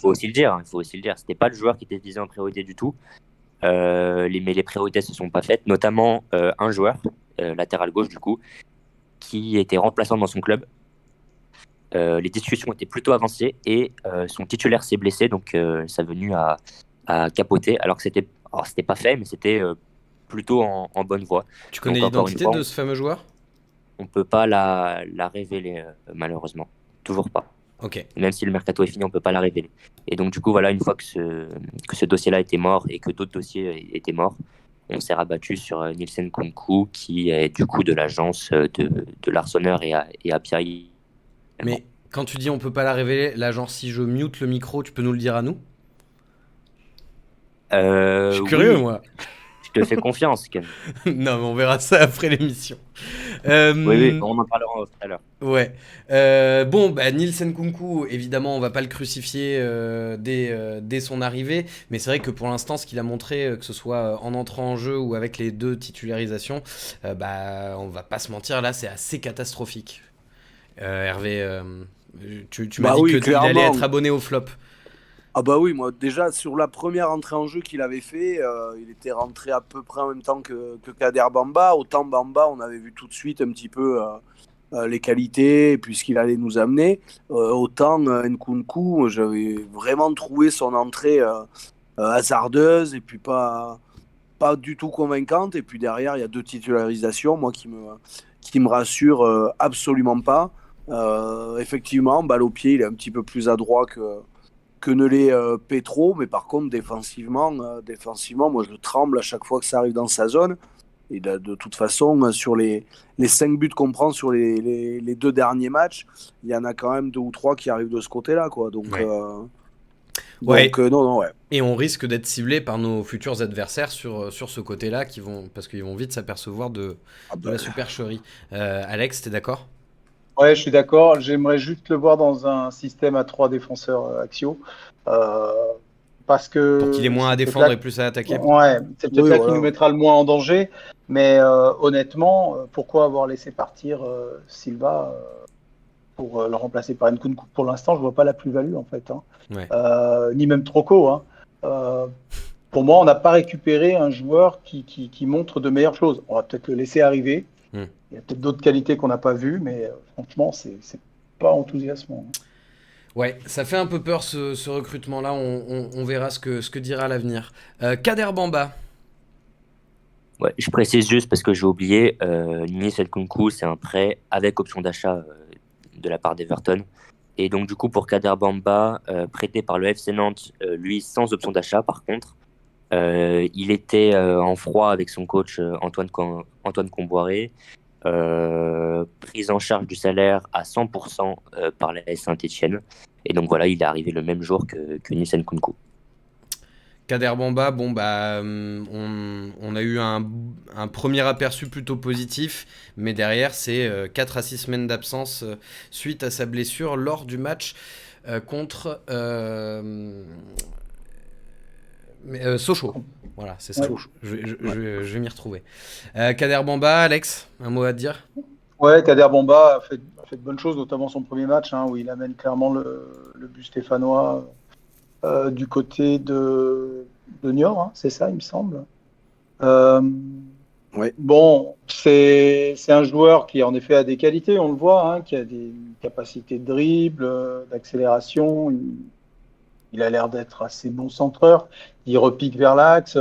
faut aussi le dire. Il faut aussi le dire. C'était pas le joueur qui était visé en priorité du tout. Mais les priorités se sont pas faites, notamment un joueur, latéral gauche du coup, qui était remplaçant dans son club. Les discussions étaient plutôt avancées et son titulaire s'est blessé, donc ça a venu à capoter, alors que c'était pas fait, mais c'était plutôt en bonne voie. Tu connais Donc encore une l'identité fois, de ce fameux joueur? on peut pas la révéler, malheureusement. Toujours pas. Ok. Même si le mercato est fini, on peut pas la révéler. Et donc du coup, voilà, une fois que ce dossier-là était mort et que d'autres dossiers étaient morts, on s'est rabattu sur Nielsen Nkunku, qui est du coup de l'agence de Larsonneur et Apia. Mais quand tu dis on peut pas la révéler, là, genre si je mute le micro, tu peux nous le dire à nous? Je suis curieux, Oui, moi. je te fais confiance, Ken. Non, mais on verra ça après l'émission. Oui, on en parlera tout à l'heure. Ouais. Bon, Nils Nkunku, évidemment, on va pas le crucifier dès son arrivée, mais c'est vrai que pour l'instant, ce qu'il a montré, que ce soit en entrant en jeu ou avec les 2 titularisations, on va pas se mentir, là, c'est assez catastrophique. Hervé, tu m'as dit Oui, qu'il allait clairement. être abonné au flop. Ah bah oui, moi déjà sur la première entrée en jeu qu'il avait fait, il était rentré à peu près en même temps que Kader Bamba. Autant Bamba, on avait vu tout de suite un petit peu les qualités et puis ce qu'il allait nous amener. Autant Nkunku, j'avais vraiment trouvé son entrée hasardeuse et puis pas du tout convaincante. Et puis derrière, il y a 2 titularisations, moi qui me rassurent absolument pas. Effectivement, balle au pied, il est un petit peu plus adroit que ne l'est Petro, mais par contre défensivement, moi je tremble à chaque fois que ça arrive dans sa zone. Et de toute façon, sur les 5 buts qu'on prend sur les 2 derniers matchs, il y en a quand même 2 ou 3 qui arrivent de ce côté-là, quoi. Donc, Ouais. Ouais. non, ouais. Et on risque d'être ciblé par nos futurs adversaires sur ce côté-là, parce qu'ils vont vite s'apercevoir de la supercherie. Alex, t'es d'accord? Ouais, je suis d'accord. J'aimerais juste le voir dans un système à 3 défenseurs axiaux. Parce que Pour qu'il ait moins à c'est peut-être défendre là, et plus à attaquer. ouais, c'est peut-être Oui, là qu'il voilà. nous mettra le moins en danger. Mais honnêtement, pourquoi avoir laissé partir Silva pour le remplacer par Nkunku? Pour l'instant, je vois pas la plus-value en fait, hein. Ouais. Ni même Troco, hein. Pour moi, on n'a pas récupéré un joueur qui montre de meilleures choses. On va peut-être le laisser arriver. Il y a peut-être d'autres qualités qu'on n'a pas vues, mais franchement, c'est pas enthousiasmant. Ouais, ça fait un peu peur ce recrutement-là. On verra ce que dira l'avenir. Kader Bamba. Ouais, je précise juste parce que j'ai oublié, Nice Nkunku, c'est un prêt avec option d'achat de la part d'Everton. Et donc du coup pour Kader Bamba, prêté par le FC Nantes, lui sans option d'achat par contre, il était en froid avec son coach Antoine Comboiré, prise en charge du salaire à 100% par la S Saint-Etienne. Et donc voilà, il est arrivé le même jour que Nice Nkunku. Kader Bamba, bon bah on a eu un premier aperçu plutôt positif, mais derrière c'est 4 à 6 semaines d'absence suite à sa blessure lors du match contre Sochaux. Voilà, c'est ça. Ouais. Je vais m'y retrouver. Kader Bamba, Alex, un mot à te dire? Ouais, Kader Bamba a fait de bonnes choses, notamment son premier match, où il amène clairement le but stéphanois du côté de Niort, c'est ça, il me semble. Euh, Ouais. Bon, c'est un joueur qui en effet a des qualités, on le voit, qui a des capacités de dribble, d'accélération. Il a l'air d'être assez bon centreur. Il repique vers l'axe.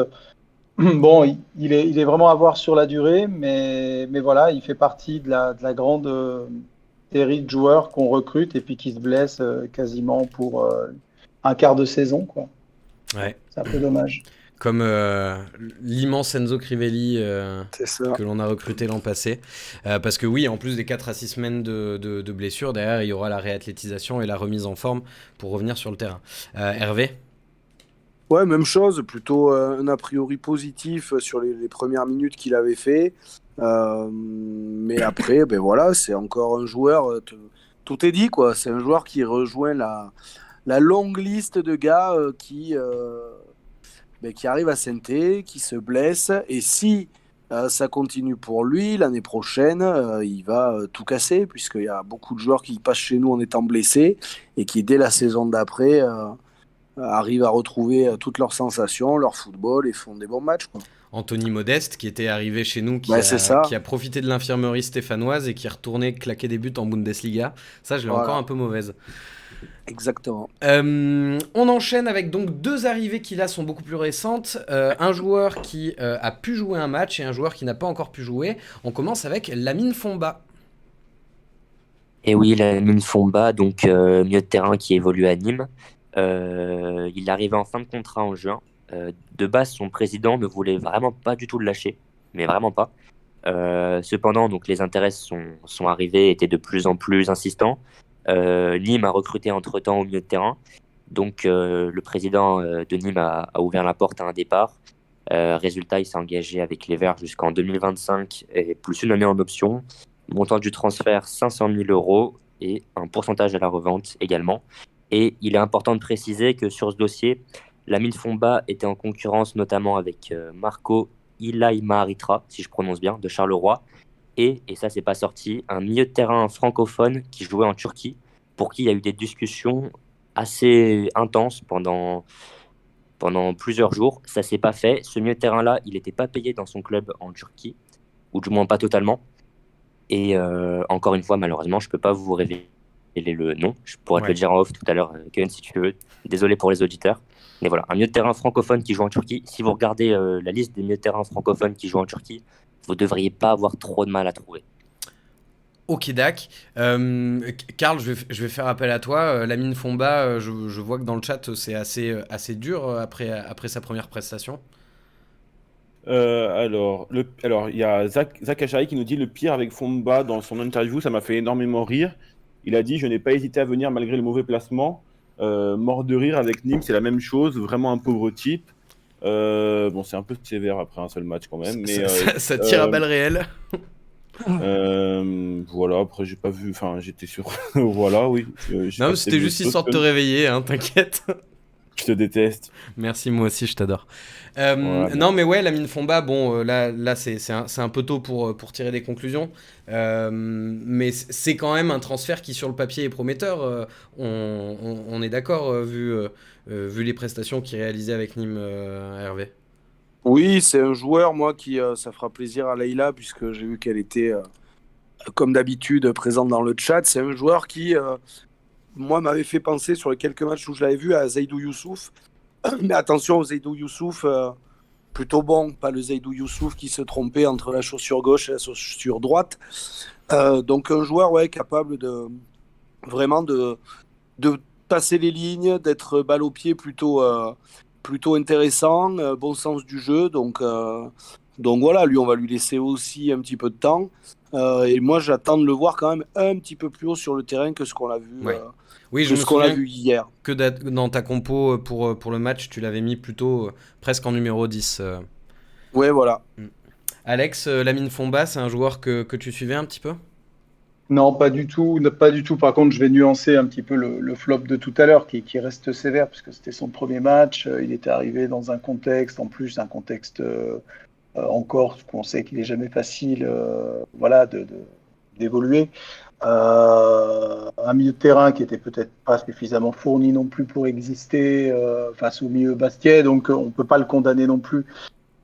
Bon, il est vraiment à voir sur la durée, mais voilà, il fait partie de la grande série de joueurs qu'on recrute et puis qui se blessent quasiment pour un quart de saison, quoi. Ouais. C'est un peu dommage. Comme l'immense Enzo Crivelli C'est ça. que l'on a recruté l'an passé. Parce que oui, en plus des 4 à 6 semaines de blessure, derrière, il y aura la réathlétisation et la remise en forme pour revenir sur le terrain. Hervé? Ouais, même chose, plutôt un a priori positif sur les premières minutes qu'il avait fait. Mais après, ben voilà, c'est encore un joueur, tout est dit, quoi. C'est un joueur qui rejoint la longue liste de gars qui arrivent à Saint-Étienne, qui se blessent. Et si ça continue pour lui, l'année prochaine, il va tout casser, puisqu'il y a beaucoup de joueurs qui passent chez nous en étant blessés et qui, dès la saison d'après, arrivent à retrouver toutes leurs sensations, leur football et font des bons matchs, quoi. Anthony Modeste, qui était arrivé chez nous, C'est ça. qui a profité de l'infirmerie stéphanoise et qui est retourné claquer des buts en Bundesliga. Ça, je l'ai Voilà. encore un peu mauvaise. Exactement. On enchaîne avec donc 2 arrivées qui là sont beaucoup plus récentes. Un joueur qui a pu jouer un match et un joueur qui n'a pas encore pu jouer. On commence avec Lamine Fomba. Et oui, Lamine Fomba, donc milieu de terrain qui évolue à Nîmes. Il est arrivé en fin de contrat en juin. De base, son président ne voulait vraiment pas du tout le lâcher, mais vraiment pas. Cependant, donc les intérêts sont arrivés, étaient de plus en plus insistants. Nîmes a recruté entre-temps au milieu de terrain. Donc le président de Nîmes a ouvert la porte à un départ. Résultat, il s'est engagé avec les Verts jusqu'en 2025 et plus une année en option. Montant du transfert 500 000 € et un pourcentage à la revente également. Et il est important de préciser que sur ce dossier, Lamine Fomba était en concurrence notamment avec Marco Ilaimaritra, si je prononce bien, de Charleroi. Et ça, c'est pas sorti, un milieu de terrain francophone qui jouait en Turquie, pour qui il y a eu des discussions assez intenses pendant plusieurs jours. Ça s'est pas fait. Ce milieu de terrain-là, il n'était pas payé dans son club en Turquie, ou du moins pas totalement. Et encore une fois, malheureusement, je peux pas vous révéler le nom. Je pourrais te le dire en off tout à l'heure, Kevin, si tu veux. Désolé pour les auditeurs. Mais voilà, un milieu de terrain francophone qui joue en Turquie. Si vous regardez la liste des milieux de terrain francophones qui jouent en Turquie, vous devriez pas avoir trop de mal à trouver. Ok, Dak. Karl, je vais faire appel à toi. Lamine Fomba, je vois que dans le chat, c'est assez dur après sa première prestation. Alors, il y a Zach Achari qui nous dit le pire avec Fomba dans son interview, ça m'a fait énormément rire. Il a dit: je n'ai pas hésité à venir malgré le mauvais placement. Mort de rire avec Nîmes, c'est la même chose, vraiment un pauvre type. Bon, c'est un peu sévère après un seul match quand même. Mais, ça tire à balles réelles. Voilà, après j'ai pas vu, enfin j'étais sûr. Voilà, oui. Non, mais c'était juste histoire de te réveiller, t'inquiète. Je te déteste. Merci, moi aussi, je t'adore. Voilà. Non, mais ouais, Lamine Fomba, bon, là c'est un peu tôt pour tirer des conclusions. Mais c'est quand même un transfert qui, sur le papier, est prometteur. On est d'accord, vu les prestations qu'il réalisait avec Nîmes, Hervé. Oui, c'est un joueur, moi, qui ça fera plaisir à Leïla, puisque j'ai vu qu'elle était, comme d'habitude, présente dans le chat. C'est un joueur qui, moi, m'avait fait penser sur les quelques matchs où je l'avais vu à Zaidou Youssouf. Mais attention, Zaidou Youssouf, plutôt bon, pas le Zaidou Youssouf qui se trompait entre la chaussure gauche et la chaussure droite. Donc un joueur capable de vraiment de passer les lignes, d'être balle au pied plutôt intéressant, bon sens du jeu. Donc voilà, lui on va lui laisser aussi un petit peu de temps. Et moi j'attends de le voir quand même un petit peu plus haut sur le terrain que ce qu'on a vu. Oui, je que me ce qu'on a souviens vu hier. que dans ta compo pour le match, tu l'avais mis plutôt presque en numéro 10. Ouais, voilà. Alex, Lamine Fomba, c'est un joueur que tu suivais un petit peu? Non, pas du tout, pas du tout. Par contre, je vais nuancer un petit peu le flop de tout à l'heure, qui reste sévère, puisque c'était son premier match. Il était arrivé dans un contexte, en plus, un contexte en Corse, qu'on sait qu'il n'est jamais facile voilà, d'évoluer. Un milieu de terrain qui était peut-être pas suffisamment fourni non plus pour exister face au milieu basket, donc on ne peut pas le condamner non plus.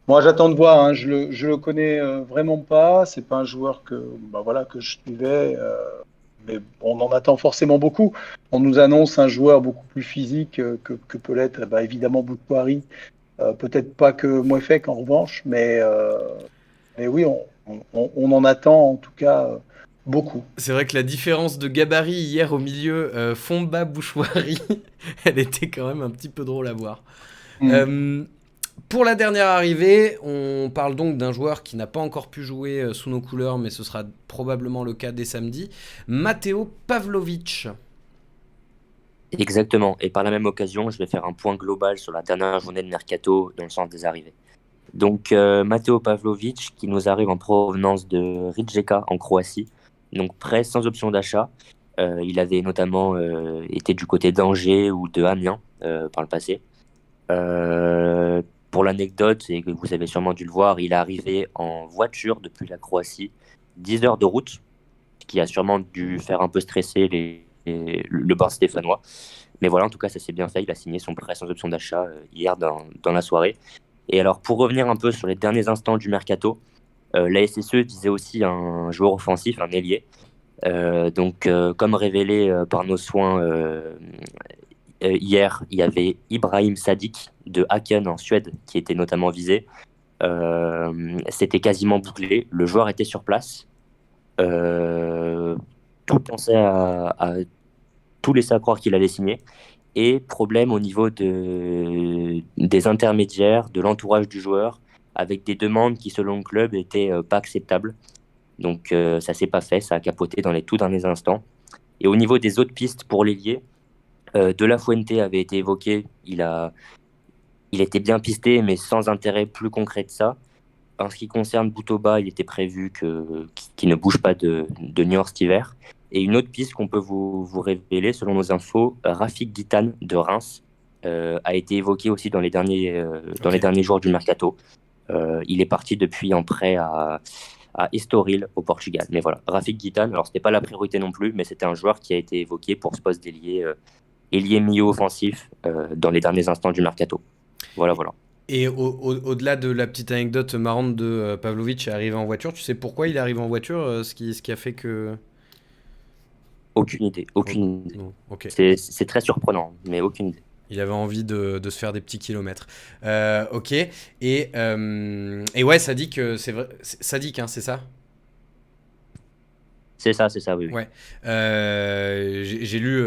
Moi, j'attends de voir. Hein. Je le connais vraiment pas. C'est pas un joueur que je suivais, mais on en attend forcément beaucoup. On nous annonce un joueur beaucoup plus physique que peut l'être, évidemment, Boutouari. Peut-être pas que Mouefek en revanche, mais oui, on en attend en tout cas beaucoup. C'est vrai que la différence de gabarit hier au milieu, Fomba Bouchouari, elle était quand même un petit peu drôle à voir. Pour la dernière arrivée, on parle donc d'un joueur qui n'a pas encore pu jouer sous nos couleurs, mais ce sera probablement le cas dès samedi, Matteo Pavlovic. Exactement. Et par la même occasion, je vais faire un point global sur la dernière journée de Mercato dans le sens des arrivées. Donc, Matteo Pavlovic, qui nous arrive en provenance de Rijeka en Croatie, donc prêt sans option d'achat. Il avait notamment été du côté d'Angers ou de Amiens par le passé. Pour l'anecdote, et que vous avez sûrement dû le voir, il est arrivé en voiture depuis la Croatie, 10 heures de route, ce qui a sûrement dû faire un peu stresser le bord stéphanois. Mais voilà, en tout cas, ça s'est bien fait. Il a signé son prêt sans option d'achat hier dans la soirée. Et alors, pour revenir un peu sur les derniers instants du Mercato, la SSE disait aussi un joueur offensif, un ailier. Comme révélé par nos soins hier, il y avait Ibrahim Sadiq de Häcken en Suède qui était notamment visé. C'était quasiment bouclé. Le joueur était sur place. Tout pensait tout laissait à croire qu'il allait signer. Et problème au niveau des intermédiaires, de l'entourage du joueur, avec des demandes qui, selon le club, étaient pas acceptables. Donc ça s'est pas fait, ça a capoté dans les tout derniers instants. Et au niveau des autres pistes pour l'ailier, De La Fuente avait été évoqué, il était bien pisté, mais sans intérêt plus concret que ça. En ce qui concerne Boutoba, il était prévu qu'il ne bouge pas de Niort cet hiver. Et une autre piste qu'on peut vous révéler, selon nos infos, Rafik Guitane de Reims a été évoqué aussi dans les derniers jours du Mercato. Il est parti depuis en prêt à Estoril au Portugal. Mais voilà, Rafik Guitane, alors c'était pas la priorité non plus, mais c'était un joueur qui a été évoqué pour ce poste d'ailier milieu offensif dans les derniers instants du Mercato. Voilà. Et au-delà de la petite anecdote marrante de Pavlovic est arrivé en voiture, tu sais pourquoi il est arrivé en voiture, ce qui a fait que... Aucune idée. Non, ok. C'est très surprenant, mais aucune idée. Il avait envie de se faire des petits kilomètres. Ok. Et ouais, Sadik, c'est vrai. Sadik, hein, c'est ça? C'est ça, oui. Ouais. J'ai lu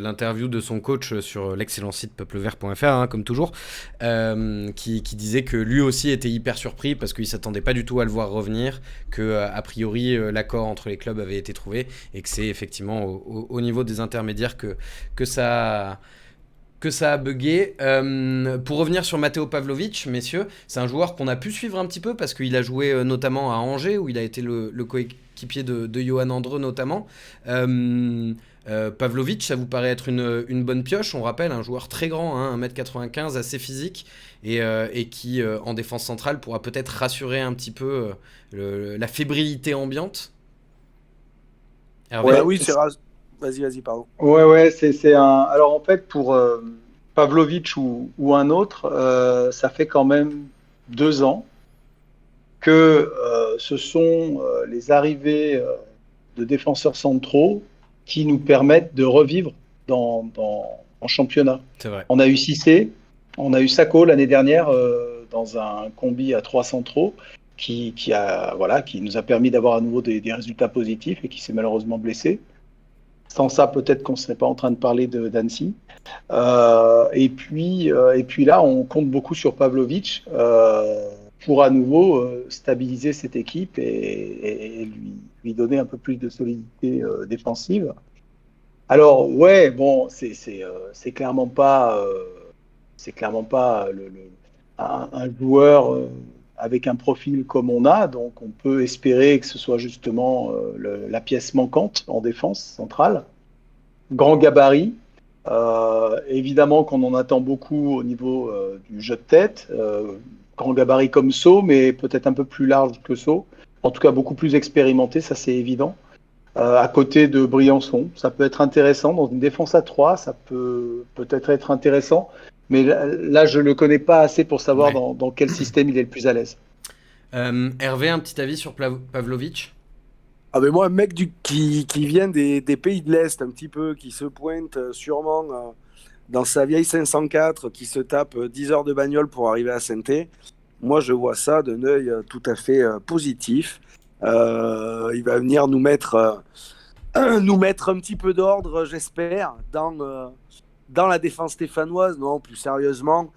l'interview de son coach sur l'excellent site peuplevert.fr, hein, comme toujours, qui disait que lui aussi était hyper surpris parce qu'il s'attendait pas du tout à le voir revenir, que a priori l'accord entre les clubs avait été trouvé et que c'est effectivement au niveau des intermédiaires que ça a bugué. Pour revenir sur Matteo Pavlovic, messieurs, c'est un joueur qu'on a pu suivre un petit peu parce qu'il a joué notamment à Angers où il a été le coéquipier de Johan Andreu notamment. Pavlovic, ça vous paraît être une bonne pioche? On rappelle, un joueur très grand, hein, 1m95, assez physique et qui, en défense centrale, pourra peut-être rassurer un petit peu la fébrilité ambiante. Ouais, oui, c'est rare. Vas-y, pardon. Ouais, c'est un. Alors en fait, pour Pavlovic ou un autre, ça fait quand même 2 ans que ce sont les arrivées de défenseurs centraux qui nous permettent de revivre en championnat. C'est vrai. On a eu Cissé, on a eu Sakho l'année dernière dans un combi à 3 centraux qui nous a permis d'avoir à nouveau des résultats positifs et qui s'est malheureusement blessé. Sans ça, peut-être qu'on ne serait pas en train de parler d'Annecy. Et puis là, on compte beaucoup sur Pavlovic pour à nouveau stabiliser cette équipe et lui donner un peu plus de solidité défensive. Alors ouais, bon, c'est clairement pas un joueur avec un profil comme on a, donc on peut espérer que ce soit justement la pièce manquante en défense centrale. Grand gabarit, évidemment qu'on en attend beaucoup au niveau du jeu de tête, grand gabarit comme Sceaux, mais peut-être un peu plus large que Sceaux, en tout cas beaucoup plus expérimenté, ça c'est évident. À côté de Briançon, ça peut être intéressant dans une défense à 3, ça peut peut-être être intéressant, mais là je le connais pas assez pour savoir dans quel système il est le plus à l'aise. Hervé, un petit avis sur Pavlovic? Ah ben moi, un mec qui vient des pays de l'Est un petit peu, qui se pointe sûrement dans sa vieille 504, qui se tape 10 heures de bagnole pour arriver à Saint-Étienne, moi je vois ça d'un œil tout à fait positif. Il va venir nous mettre un petit peu d'ordre, j'espère, dans la défense stéphanoise. Non, plus sérieusement,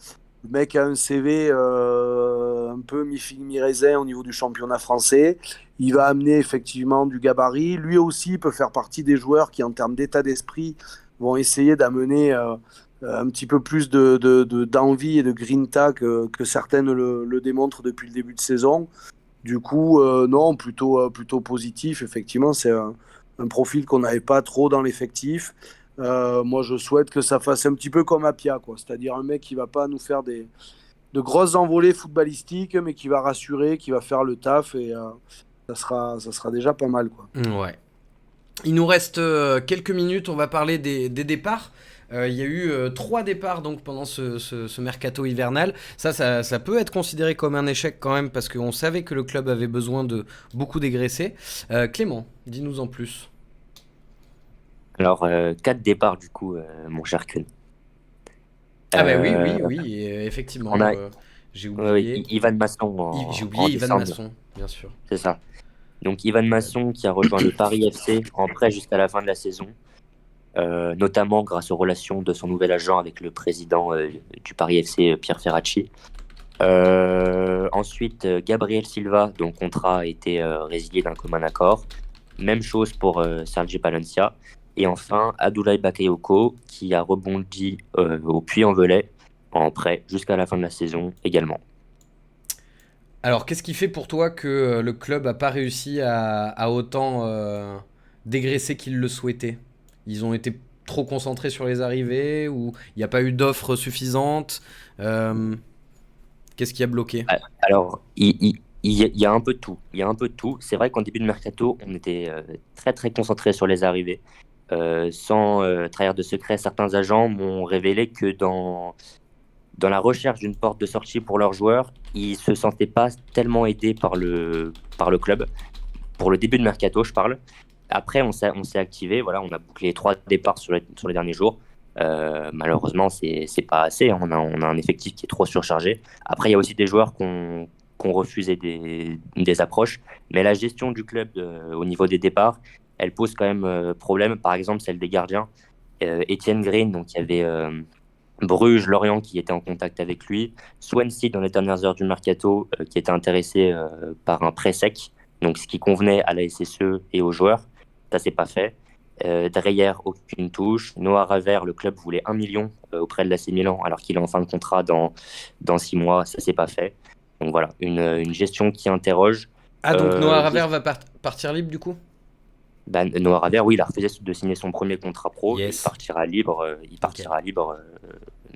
le mec a un CV un peu mi-figue mi-raisin au niveau du championnat français. Il va amener effectivement du gabarit. Lui aussi peut faire partie des joueurs qui, en termes d'état d'esprit, vont essayer d'amener un petit peu plus d'envie et de grinta que certaines le démontrent depuis le début de saison. Du coup, non, plutôt positif. Effectivement, c'est un profil qu'on n'avait pas trop dans l'effectif. Moi, je souhaite que ça fasse un petit peu comme Apia, quoi. C'est-à-dire un mec qui ne va pas nous faire de grosses envolées footballistiques, mais qui va rassurer, qui va faire le taf, et ça sera déjà pas mal, quoi. Ouais. Il nous reste quelques minutes, on va parler des départs. Il y a eu 3 départs donc, pendant ce mercato hivernal. Ça peut être considéré comme un échec quand même, parce qu'on savait que le club avait besoin de beaucoup dégraisser. Clément, dis-nous en plus. Alors, 4 départs du coup, mon cher Kun. Ah bah oui, effectivement. On a j'ai oublié. Ivan Masson J'ai oublié Ivan décembre. Masson, bien sûr. C'est ça. Donc Ivan Masson qui a rejoint le Paris FC en prêt jusqu'à la fin de la saison, notamment grâce aux relations de son nouvel agent avec le président du Paris FC, Pierre Ferracci. Ensuite, Gabriel Silva, dont le contrat a été résilié d'un commun accord. Même chose pour Sergi Palencia. Et enfin, Abdoulaye Bakayoko, qui a rebondi au Puy-en-Velay en prêt jusqu'à la fin de la saison également. Alors, qu'est-ce qui fait pour toi que le club n'a pas réussi à autant dégraisser qu'il le souhaitait? Ils ont été trop concentrés sur les arrivées, ou il n'y a pas eu d'offres suffisantes? Qu'est-ce qui a bloqué? Alors, il y a un peu de tout. Il y a un peu de tout. C'est vrai qu'en début de mercato, on était très très concentré sur les arrivées. Sans trahir de secret, certains agents m'ont révélé que dans la recherche d'une porte de sortie pour leurs joueurs, ils ne se sentaient pas tellement aidés par le club. Pour le début de mercato, je parle. Après, on s'est activé. Voilà, on a bouclé 3 départs sur les derniers jours. Malheureusement, c'est pas assez. On a un effectif qui est trop surchargé. Après, il y a aussi des joueurs qui ont refusé des approches. Mais la gestion du club au niveau des départs, elle pose quand même problème. Par exemple, celle des gardiens. Étienne Green, donc il y avait Bruges, Lorient qui était en contact avec lui. Swansea, dans les dernières heures du mercato, qui était intéressé par un prêt sec, donc ce qui convenait à la SSE et aux joueurs. Ça, c'est pas fait. Dreyer, aucune touche. Noah Ravert, le club voulait 1 million auprès de l'AC Milan, alors qu'il est en fin de contrat dans 6 mois. Ça, c'est pas fait. Donc voilà, une gestion qui interroge. Ah, donc Noah Ravert va partir libre du coup? Noah Ravert, oui, il a refusé de signer son premier contrat pro. Yes. Il partira libre.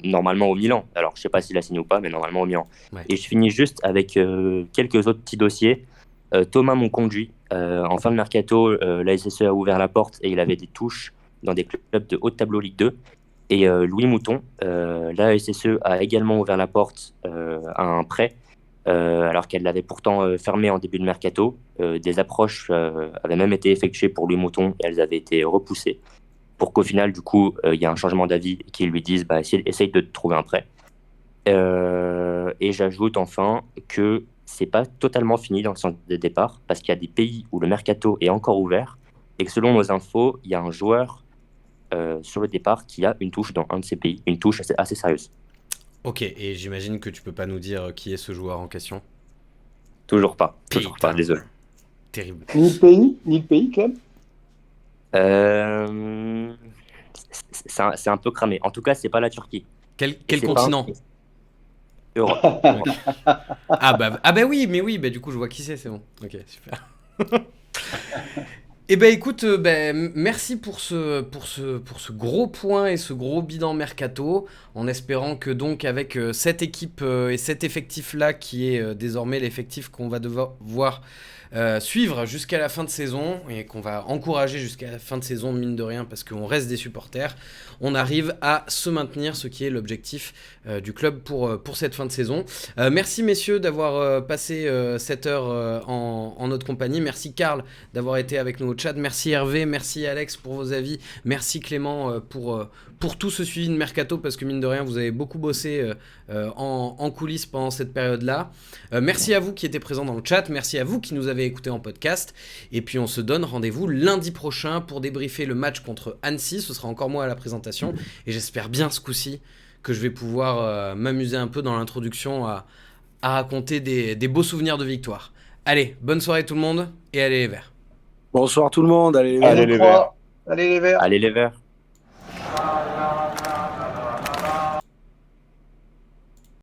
Normalement au Milan. Alors, je sais pas s'il a signé ou pas, mais normalement au Milan. Ouais. Et je finis juste avec quelques autres petits dossiers. Thomas Monconduit, en fin de mercato, la SSE a ouvert la porte et il avait des touches dans des clubs de haut tableau Ligue 2. Et Louis Mouton, la SSE a également ouvert la porte à un prêt, alors qu'elle l'avait pourtant fermé en début de mercato. Des approches avaient même été effectuées pour Louis Mouton et elles avaient été repoussées, pour qu'au final, du coup, il y a un changement d'avis et qu'ils lui disent essaye de trouver un prêt. Et j'ajoute enfin que c'est pas totalement fini dans le sens des départs, parce qu'il y a des pays où le mercato est encore ouvert, et que selon nos infos, il y a un joueur sur le départ qui a une touche dans un de ces pays, une touche assez sérieuse. Ok, et j'imagine que tu peux pas nous dire qui est ce joueur en question. Toujours pas, Putain. désolé. Terrible. Ni le pays, Clem. C'est un peu cramé. En tout cas, c'est pas la Turquie. Quel c'est continent? Europe. Ah bah oui, mais oui, bah du coup je vois qui c'est bon. Ok, super. Eh ben écoute, merci pour ce gros point et ce gros bilan mercato, en espérant que donc avec cette équipe et cet effectif-là, qui est désormais l'effectif qu'on va devoir voir suivre jusqu'à la fin de saison, et qu'on va encourager jusqu'à la fin de saison, mine de rien, parce qu'on reste des supporters, on arrive à se maintenir, ce qui est l'objectif du club pour cette fin de saison. Merci messieurs d'avoir passé cette heure en notre compagnie. Merci Karl d'avoir été avec nous au chat. Merci Hervé, merci Alex pour vos avis. Merci Clément pour tout ce suivi de mercato, parce que mine de rien, vous avez beaucoup bossé en coulisses pendant cette période-là. Merci à vous qui étiez présents dans le chat. Merci à vous qui nous avez écoutés en podcast. Et puis on se donne rendez-vous lundi prochain pour débriefer le match contre Annecy. Ce sera encore moi à la présentation. Et j'espère bien ce coup-ci que je vais pouvoir m'amuser un peu dans l'introduction à raconter des beaux souvenirs de victoire. Allez, bonne soirée tout le monde, et allez les Verts. Bonsoir tout le monde, allez les Allez, les Verts. Allez les Verts. Allez les Verts.